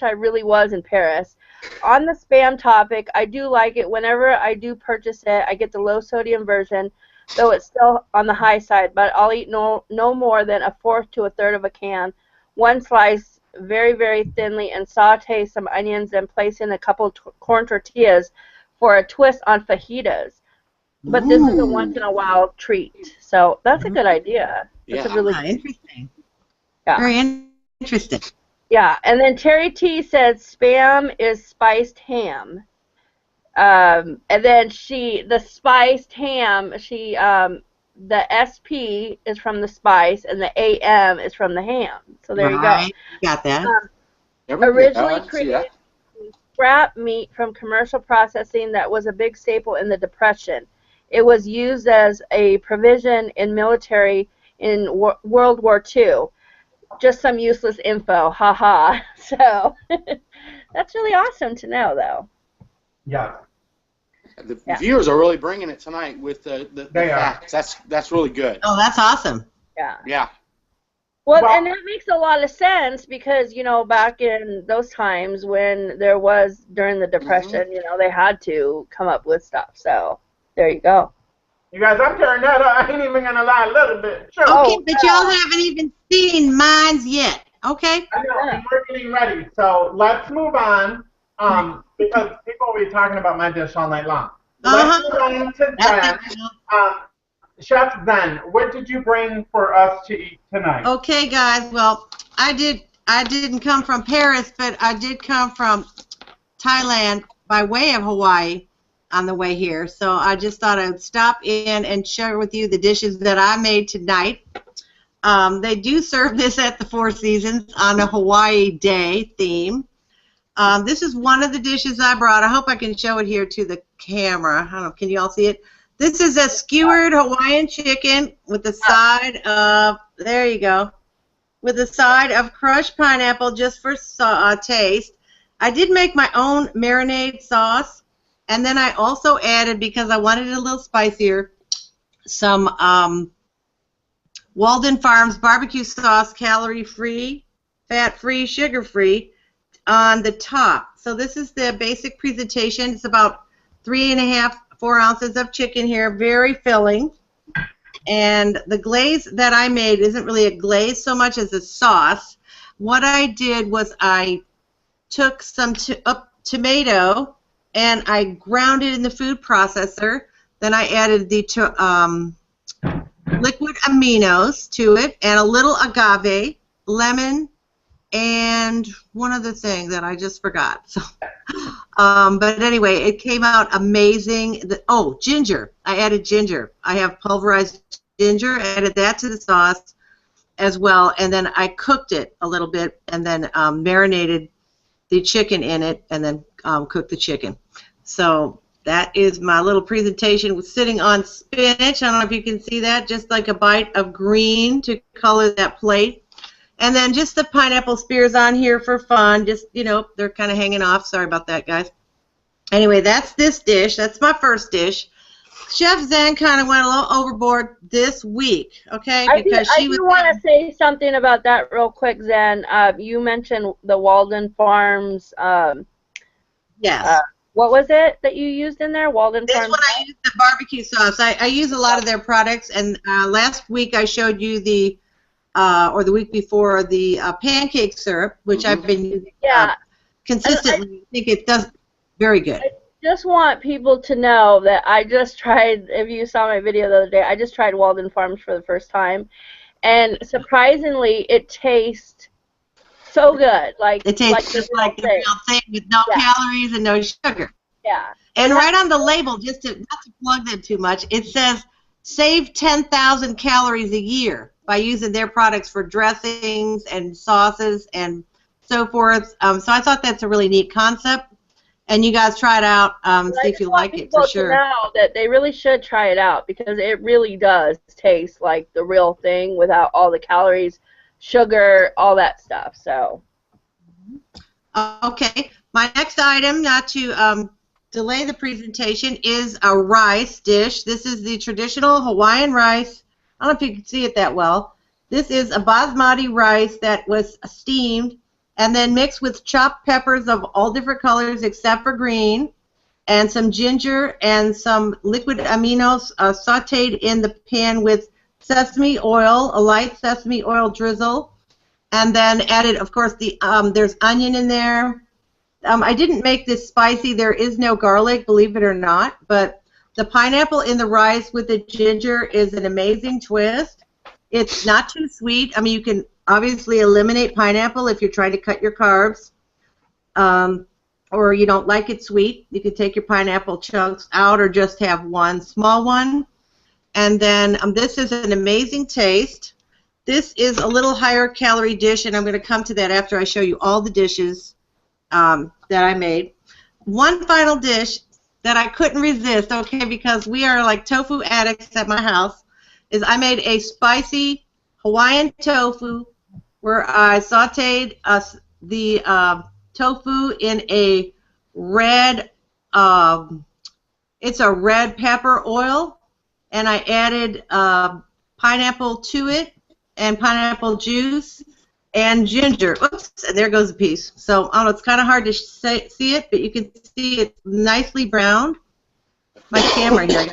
really was in Paris." On the spam topic, I do like it. Whenever I do purchase it, I get the low sodium version, though it's still on the high side, but I'll eat no more than a fourth to a third of a can. One slice very, very thinly and saute some onions and place in a couple corn tortillas for a twist on fajitas. But this is a once-in-a-while treat. So that's a good idea. That's a really interesting. Yeah. Very interesting. Yeah, and then Terry T said spam is spiced ham. And then the spiced ham, the SP is from the spice and the AM is from the ham. So there you go. Got that. Originally created scrap meat from commercial processing that was a big staple in the Depression. It was used as a provision in military in World War II. Just some useless info, haha. So that's really awesome to know, though. Yeah. The viewers are really bringing it tonight with the facts. That's really good. Oh, that's awesome. Yeah. Yeah. Well, and that makes a lot of sense because, you know, back in those times when there was, during the Depression, you know, they had to come up with stuff. So, there you go. You guys, I'm tearing that up. I ain't even going to lie a little bit. Sure. Okay, but y'all haven't even seen mine yet. Okay? I know, and we're getting ready. So, let's move on because people will be talking about my dish all night long. Let's move on to Zen. Chef Zen, what did you bring for us to eat tonight? Okay, guys. Well, I didn't come from Paris, but I did come from Thailand by way of Hawaii on the way here. So I just thought I would stop in and share with you the dishes that I made tonight. They do serve this at the Four Seasons on a Hawaii Day theme. This is one of the dishes I brought. I hope I can show it here to the camera. I don't know, can you all see it? This is a skewered Hawaiian chicken with a side of, there you go, with a side of crushed pineapple just for taste. I did make my own marinade sauce, and then I also added, because I wanted it a little spicier, some Walden Farms barbecue sauce, calorie-free, fat-free, sugar-free, on the top. So this is the basic presentation. It's about 3.5 4 ounces of chicken here, very filling. And the glaze that I made isn't really a glaze so much as a sauce. What I did was I took some tomato and I ground it in the food processor. Then I added the liquid aminos to it and a little agave, lemon, and one other thing that I just forgot. So, but anyway, it came out amazing. Oh, ginger. I added ginger. I have pulverized ginger. Added that to the sauce as well, and then I cooked it a little bit, and then marinated the chicken in it, and then cooked the chicken. So that is my little presentation. With sitting on spinach. I don't know if you can see that. Just like a bite of green to color that plate. And then just the pineapple spears on here for fun. Just, you know, they're kind of hanging off. Sorry about that, guys. Anyway, that's this dish. That's my first dish. Chef Zen kind of went a little overboard this week, okay? Because I do want to say something about that real quick, Zen. You mentioned the Walden Farms. Yes. What was it that you used in there? Walden Farms? This one I used the barbecue sauce. I use a lot of their products, and last week I showed you the or the week before, the pancake syrup, which I've been using consistently. I think it does very good. I just want people to know that I just tried, if you saw my video the other day, I just tried Walden Farms for the first time, and surprisingly, it tastes so good. Like it tastes just like the real thing with no calories and no sugar. Yeah. And right on the label, just to not to plug them too much, it says save 10,000 calories a year by using their products for dressings and sauces and so forth. So I thought that's a really neat concept. And you guys try it out, see if you like it for sure. I know that they really should try it out because it really does taste like the real thing without all the calories, sugar, all that stuff. So. Okay. My next item, not to delay the presentation, is a rice dish. This is the traditional Hawaiian rice. I don't know if you can see it that well. This is a basmati rice that was steamed and then mixed with chopped peppers of all different colors except for green, and some ginger and some liquid aminos sauteed in the pan with sesame oil, a light sesame oil drizzle, and then added, of course, there's onion in there. I didn't make this spicy. There is no garlic, believe it or not, but the pineapple in the rice with the ginger is an amazing twist. It's not too sweet. I mean, you can obviously eliminate pineapple if you're trying to cut your carbs, or you don't like it sweet. You can take your pineapple chunks out or just have one small one. And then this is an amazing taste. This is a little higher calorie dish, and I'm going to come to that after I show you all the dishes that I made. One final dish that I couldn't resist, okay, because we are like tofu addicts at my house, is I made a spicy Hawaiian tofu where I sauteed the tofu in a red It's a red pepper oil, and I added pineapple to it, and pineapple juice, and ginger. Oops, and there goes a piece. So, I don't know, it's kind of hard to see it, but you can see it's nicely browned. My camera here.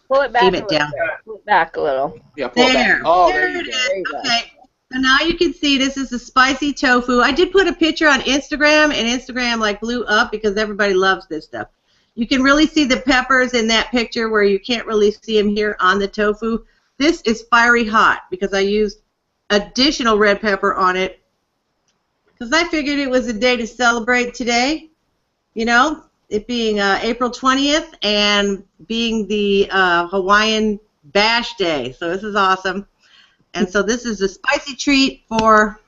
Pull it back Aim a it little down. bit. Pull it back a little. Yeah, pull it There. back. Oh, there there it you is. go. you go. Okay. So now you can see this is the spicy tofu. I did put a picture on Instagram, and Instagram like blew up because everybody loves this stuff. You can really see the peppers in that picture where you can't really see them here on the tofu. This is fiery hot because I used additional red pepper on it because I figured it was a day to celebrate today, you know, it being April 20th and being the Hawaiian Bash Day. So this is awesome. And so this is a spicy treat for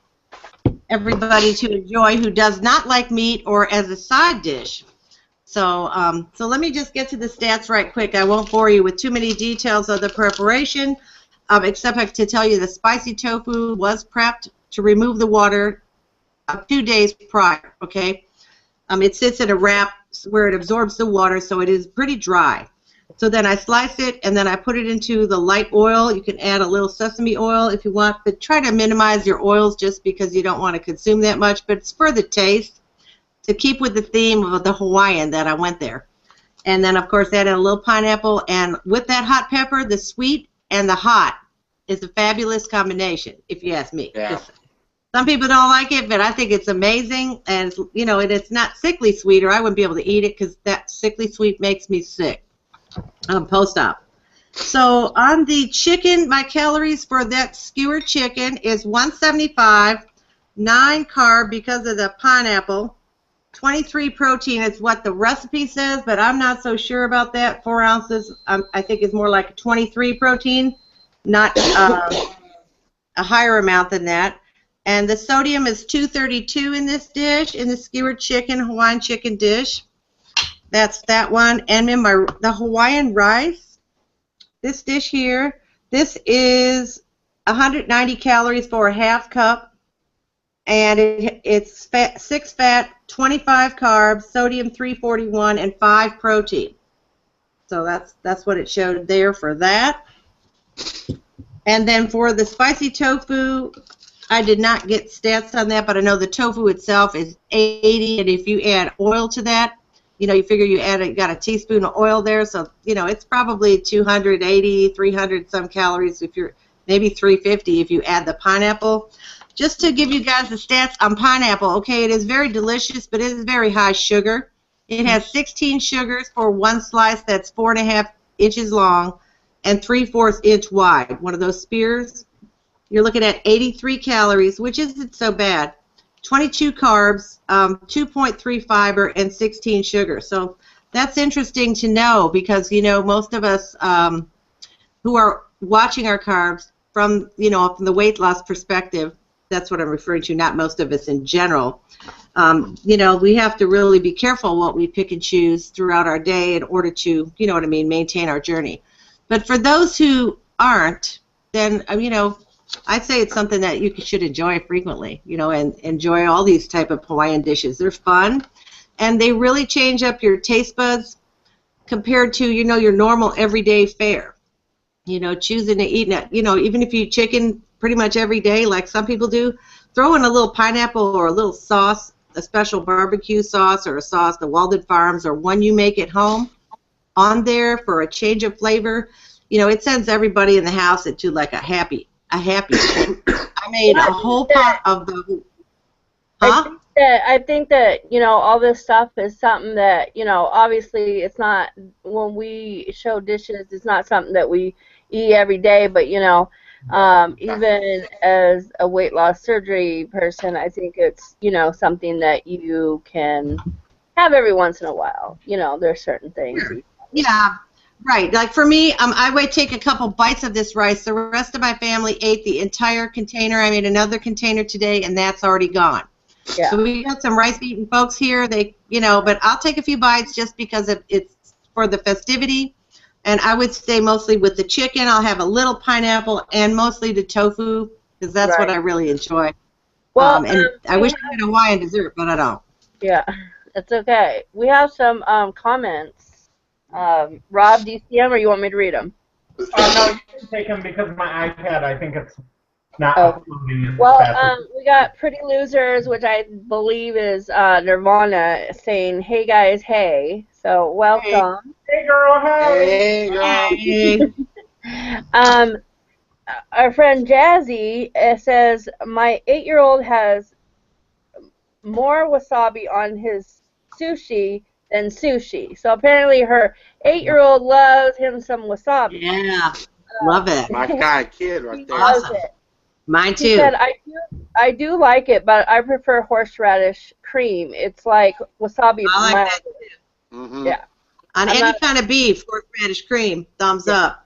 everybody to enjoy who does not like meat or as a side dish. So, so let me just get to the stats right quick. I won't bore you with too many details of the preparation, except to tell you the spicy tofu was prepped to remove the water 2 days prior, okay? It sits in a wrap where it absorbs the water, so it is pretty dry. So then I slice it, and then I put it into the light oil. You can add a little sesame oil if you want, but try to minimize your oils just because you don't want to consume that much, but it's for the taste, to keep with the theme of the Hawaiian that I went there. And then, of course, add a little pineapple, and with that hot pepper, the sweet and the hot is a fabulous combination, if you ask me. Yeah. Some people don't like it, but I think it's amazing, and you know, it's not sickly sweet, or I wouldn't be able to eat it because that sickly sweet makes me sick. Post-op. So on the chicken, my calories for that skewered chicken is 175, 9 carb because of the pineapple, 23 protein is what the recipe says, but I'm not so sure about that. 4 ounces, I think is more like 23 protein, not a higher amount than that. And the sodium is 232 in this dish, in the skewered chicken, Hawaiian chicken dish. That's that one. And in the Hawaiian rice, this dish here, this is 190 calories for a half cup. And it's 6 fat, 25 carbs, sodium 341, and 5 protein. So that's what it showed there for that. And then for the spicy tofu, I did not get stats on that, but I know the tofu itself is 80, and if you add oil to that, you know, you figure you got a teaspoon of oil there, so, you know, it's probably 280, 300 some calories, if you're maybe 350 if you add the pineapple. Just to give you guys the stats on pineapple, okay, it is very delicious, but it is very high sugar. It has 16 sugars for one slice that's 4.5 inches long and 3/4 inch wide, one of those spears. You're looking at 83 calories, which isn't so bad. 22 carbs, 2.3 fiber, and 16 sugar. So that's interesting to know because, you know, most of us who are watching our carbs from, you know, from the weight loss perspective, that's what I'm referring to, not most of us in general. You know, we have to really be careful what we pick and choose throughout our day in order to, you know what I mean, maintain our journey. But for those who aren't, then, you know, I'd say it's something that you should enjoy frequently, you know, and enjoy all these type of Hawaiian dishes. They're fun, and they really change up your taste buds compared to, you know, your normal everyday fare. You know, choosing to eat, you know, even if you eat chicken pretty much every day, like some people do, throw in a little pineapple or a little sauce, a special barbecue sauce or a sauce, the Walden Farms or one you make at home, on there for a change of flavor. You know, it sends everybody in the house into like a happy. I made a whole pot of the. Huh? I think that, you know, all this stuff is something that, you know, obviously it's not, when we show dishes, it's not something that we eat every day, but, you know, even as a weight loss surgery person, I think it's, you know, something that you can have every once in a while. You know, there's certain things. Yeah. Right. Like for me, I would take a couple bites of this rice. The rest of my family ate the entire container. I made another container today, and that's already gone. Yeah. So we got some rice-eating folks here. They, you know, but I'll take a few bites just because it's for the festivity. And I would stay mostly with the chicken. I'll have a little pineapple and mostly the tofu because that's what I really enjoy. Well, and I wish I had a Hawaiian dessert, but I don't. Yeah, that's okay. We have some comments. Rob, do you see them, or you want me to read them? No, you can take them because my iPad, I think it's not Oh. uploading as Well, fast as we got Pretty Losers, which I believe is Nirvana, saying, "Hey guys, hey." So welcome. Hey, girl, hey. Hey, girl. Hey. Our friend Jazzy says, "My 8-year-old has more wasabi on his sushi than sushi." So apparently her 8-year-old loves him some wasabi. Yeah, love it. My kind of kid right He there. loves Awesome. it. Mine She too. said, I do like it, but I prefer horseradish cream. It's like wasabi. I like that. Mm-hmm. Yeah. On I'm any not- kind of beef, horseradish cream, thumbs up.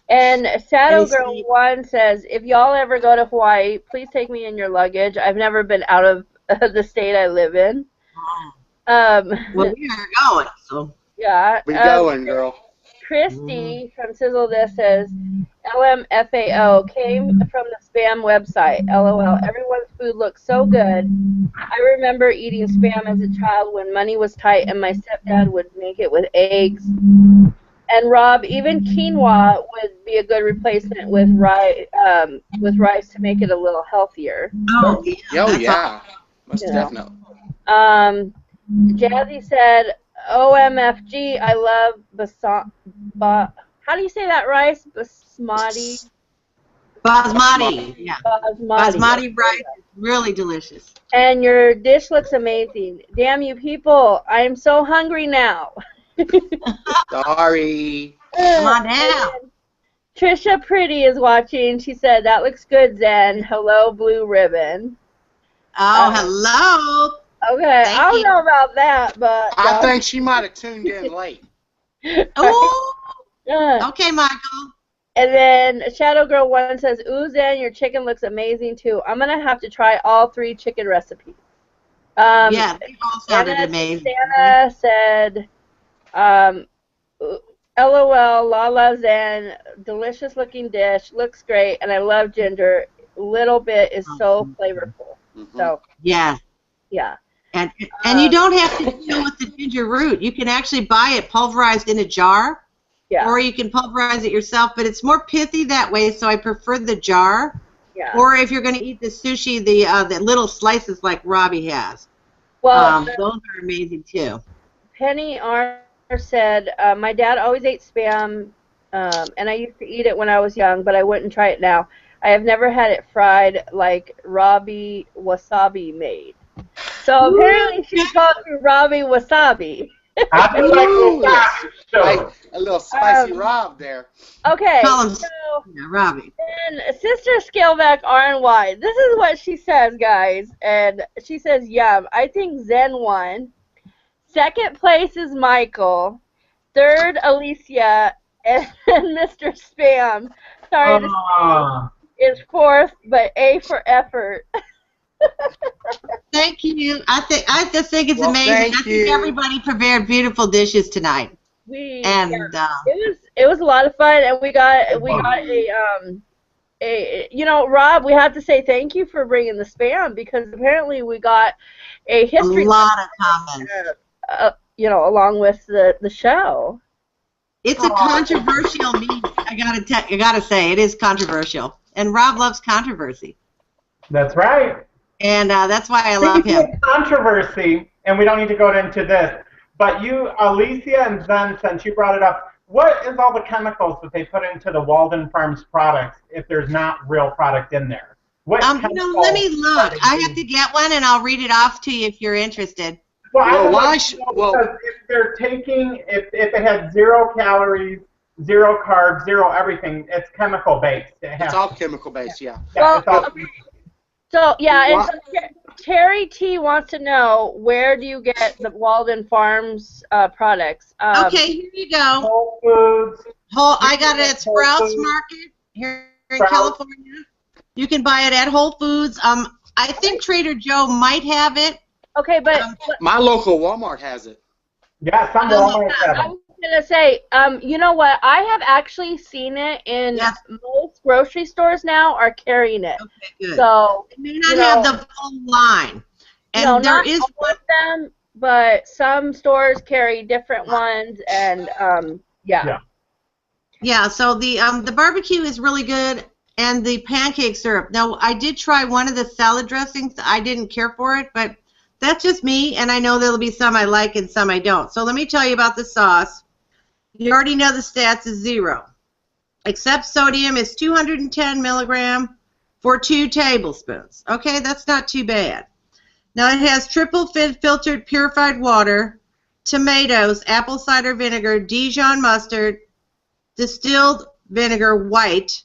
And Shadow Any Girl sweet- 1 says, if y'all ever go to Hawaii, please take me in your luggage. I've never been out of the state I live in. Well, we are going, so. Yeah. We going, girl. Christy from Sizzle This says, LMFAO came from the spam website. LOL. Everyone's food looks so good. I remember eating spam as a child when money was tight and my stepdad would make it with eggs. And Rob, even quinoa would be a good replacement with rice to make it a little healthier. Oh, yeah. Oh, that's yeah. Most You know. definitely. Jazzy said, OMFG, I love how do you say that rice? Basmati? Basmati. Yeah. Basmati. Basmati rice is really delicious. And your dish looks amazing. Damn you people, I am so hungry now. Sorry. Come on down. Trisha Pretty is watching. She said, that looks good, Zen. Hello, Blue Ribbon. Oh, hello. Okay, Thank I don't you. know about that, but... I think she might have tuned in late. Oh, Uh, okay, Michael. And then Shadow Girl 1 says, ooh, Zen, your chicken looks amazing, too. I'm going to have to try all 3 chicken recipes. Yeah, they all sounded Anna amazing. Santa said, LOL, Lala Zen, delicious looking dish, looks great, and I love ginger. Little bit is so flavorful. Mm-hmm. So, Yeah. yeah. And you don't have to deal with the ginger root. You can actually buy it pulverized in a jar, Yeah. or you can pulverize it yourself, but it's more pithy that way, so I prefer the jar. Yeah. Or if you're going to eat the sushi, the little slices like Robbie has. Well, those are amazing, too. Penny R said, my dad always ate Spam, and I used to eat it when I was young, but I wouldn't try it now. I have never had it fried like Robbie Wasabi made. So apparently she called me Robbie Wasabi. I feel like wasabi, so. Like a little spicy Rob there. Okay, Call him so Robbie. then Sister Scaleback RNY, this is what she says, guys, and she says, yum, I think Zen won. Second place is Michael. Third, Alicia, and Mr. Spam. Sorry to say, is fourth, but A for effort. Thank you. I just think it's Well, amazing. thank I think you. everybody prepared beautiful dishes tonight. It was a lot of fun, and we got a Rob, we have to say thank you for bringing the Spam, because apparently we got a history a lot of comments. Along with the show. It's a controversial meat. I gotta say, it is controversial, and Rob loves controversy. That's right. And that's why I love Speaking him. of controversy, and we don't need to go into this, but you, Alicia and Zen, since you brought it up, what is all the chemicals that they put into the Walden Farms products if there's not real product in there? Let me look. I have to get one, and I'll read it off to you if you're interested. Because if they're taking, if it has 0 calories, 0 carbs, 0 everything, it's chemical based. It's all chemical based, yeah. So Terry T wants to know, where do you get the Walden Farms products? Okay, here you go. Whole Foods. I got it at Sprouts Market here in California. You can buy it at Whole Foods. I think Trader Joe might have it. Okay, but my local Walmart has it. Yeah, some Walmart have it. I was gonna say, you know what? I have actually seen it in most grocery stores now are carrying it. Okay, good. So it may not have the full line, and there is all of them. but some stores carry different ones, and yeah. Yeah, so the barbecue is really good, and the pancake syrup. Now, I did try one of the salad dressings. I didn't care for it, but that's just me, and I know there'll be some I like and some I don't. So let me tell you about the sauce. You already know the stats is 0. Except sodium is 210 milligram for 2 tablespoons. Okay, that's not too bad. Now, it has triple filtered purified water, tomatoes, apple cider vinegar, Dijon mustard, distilled vinegar white,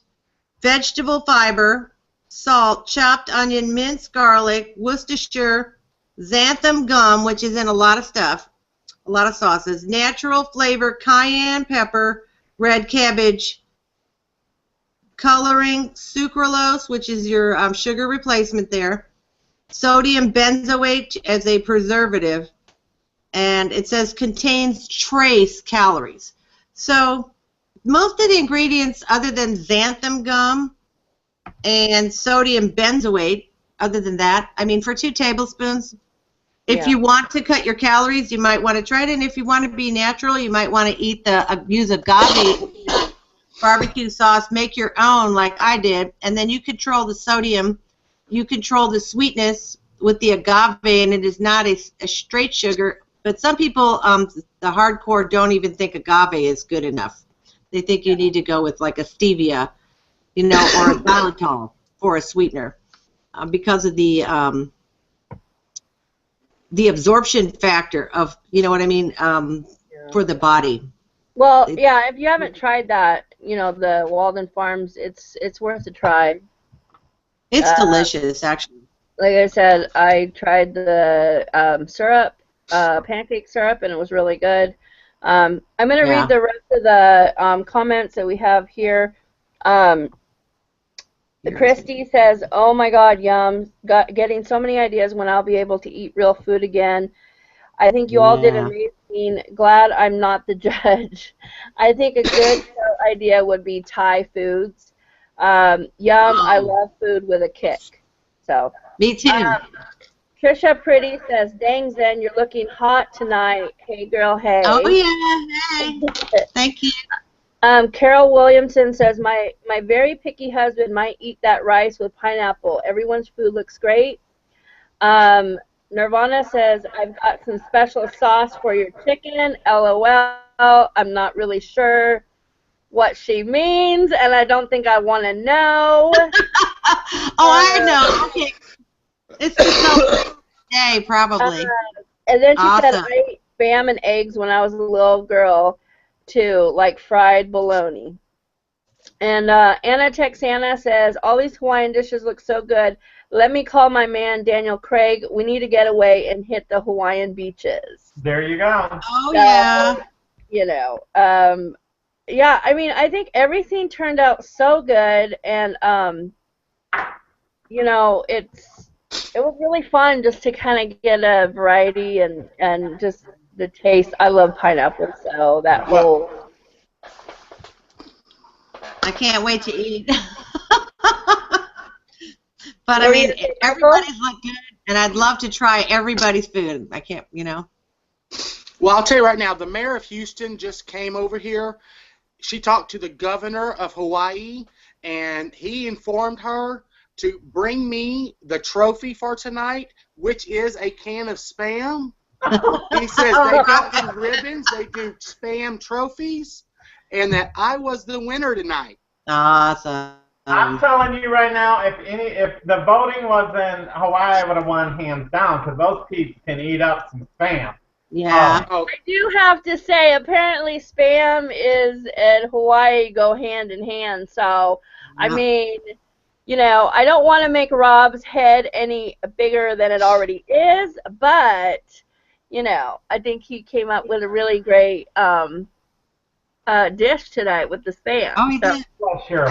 vegetable fiber, salt, chopped onion, minced garlic, Worcestershire, xanthan gum, which is in a lot of stuff, a lot of sauces, natural flavor, cayenne pepper, red cabbage, coloring, sucralose, which is your sugar replacement there, sodium benzoate as a preservative, and it says contains trace calories. So most of the ingredients other than xanthan gum and sodium benzoate, other than that, I mean, for 2 tablespoons, if you want to cut your calories, you might want to try it, and if you want to be natural, you might want to eat use agave barbecue sauce, make your own like I did, and then you control the sodium, you control the sweetness with the agave, and it is not a straight sugar, but some people, the hardcore, don't even think agave is good enough. They think you need to go with like a stevia, you know, or a xylitol for a sweetener because of the absorption factor of, you know what I mean, for the body. Well, yeah, if you haven't tried that, you know, the Walden Farms, it's worth a try. It's delicious, actually. Like I said, I tried the syrup, pancake syrup, and it was really good. I'm going to read the rest of the comments that we have here. Christy says, "Oh my God, yum! Getting so many ideas when I'll be able to eat real food again. I think you all did amazing. Glad I'm not the judge. I think a good idea would be Thai foods. Yum! I love food with a kick. So me too." Trisha Pretty says, "Dang Zen, you're looking hot tonight. Hey girl, hey." Oh yeah, hey. Thank you. Carol Williamson says, my very picky husband might eat that rice with pineapple. Everyone's food looks great. Nirvana says, I've got some special sauce for your chicken. LOL. I'm not really sure what she means, and I don't think I want to know. I know. Okay. It's the day, probably. And then she said, I ate Spam and eggs when I was a little girl, too, like fried bologna. And Anna Texana says, all these Hawaiian dishes look so good. Let me call my man, Daniel Craig. We need to get away and hit the Hawaiian beaches. There you go. Oh, yeah. You know, yeah, I mean, I think everything turned out so good, and, you know, it was really fun just to kind of get a variety and just the taste. I love pineapple, so that whole... I can't wait to eat. But, I mean, everybody's look good, and I'd love to try everybody's food. I can't, you know. Well, I'll tell you right now, the mayor of Houston just came over here. She talked to the governor of Hawaii, and he informed her to bring me the trophy for tonight, which is a can of Spam. He says they don't do ribbons, they do Spam trophies, and that I was the winner tonight. Awesome. I'm telling you right now, if the voting was in Hawaii, I would have won hands down, because those peeps can eat up some Spam. Yeah. I do have to say, apparently Spam and Hawaii go hand in hand, so, I mean, you know, I don't want to make Rob's head any bigger than it already is, but, you know, I think he came up with a really great dish tonight with the Spam. Oh, he did. Well, sure,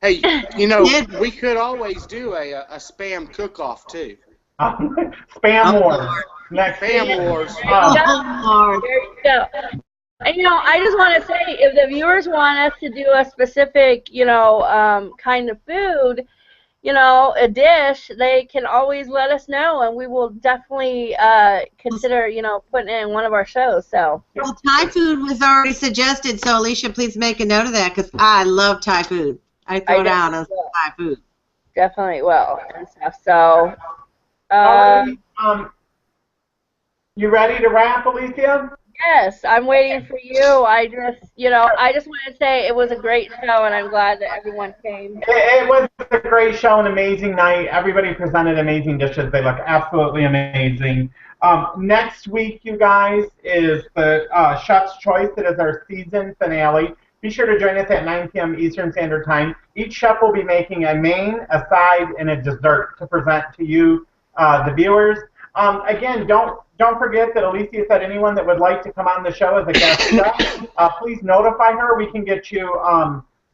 Hey, you know, we could always do a Spam cook-off, too. Spam Wars. Spam Wars. There you go. And, you know, I just want to say, if the viewers want us to do a specific, you know, kind of food, you know, a dish, they can always let us know, and we will definitely consider, you know, putting it in one of our shows. So. Well, Thai food was already suggested, so Alicia, please make a note of that because I love Thai food. I throw down on Thai food. Definitely will and stuff. So. You ready to wrap, Alicia? Yes, I'm waiting for you. I just want to say it was a great show, and I'm glad that everyone came. It was a great show, an amazing night. Everybody presented amazing dishes. They look absolutely amazing. Next week, you guys, is the Chef's Choice. It is our season finale. Be sure to join us at 9 p.m. Eastern Standard Time. Each chef will be making a main, a side, and a dessert to present to you, the viewers. Again, don't forget that Alicia said anyone that would like to come on the show as a guest chef, please notify her. We can get you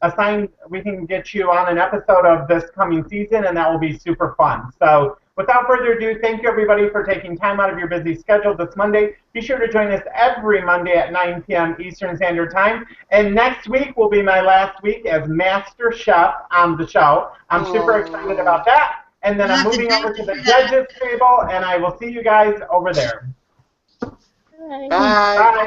assigned. We can get you on an episode of this coming season, and that will be super fun. So, without further ado, thank you everybody for taking time out of your busy schedule this Monday. Be sure to join us every Monday at 9 p.m. Eastern Standard Time. And next week will be my last week as Master Chef on the show. I'm super excited about that. And then I'm moving over to the judges table, and I will see you guys over there. Bye. Bye.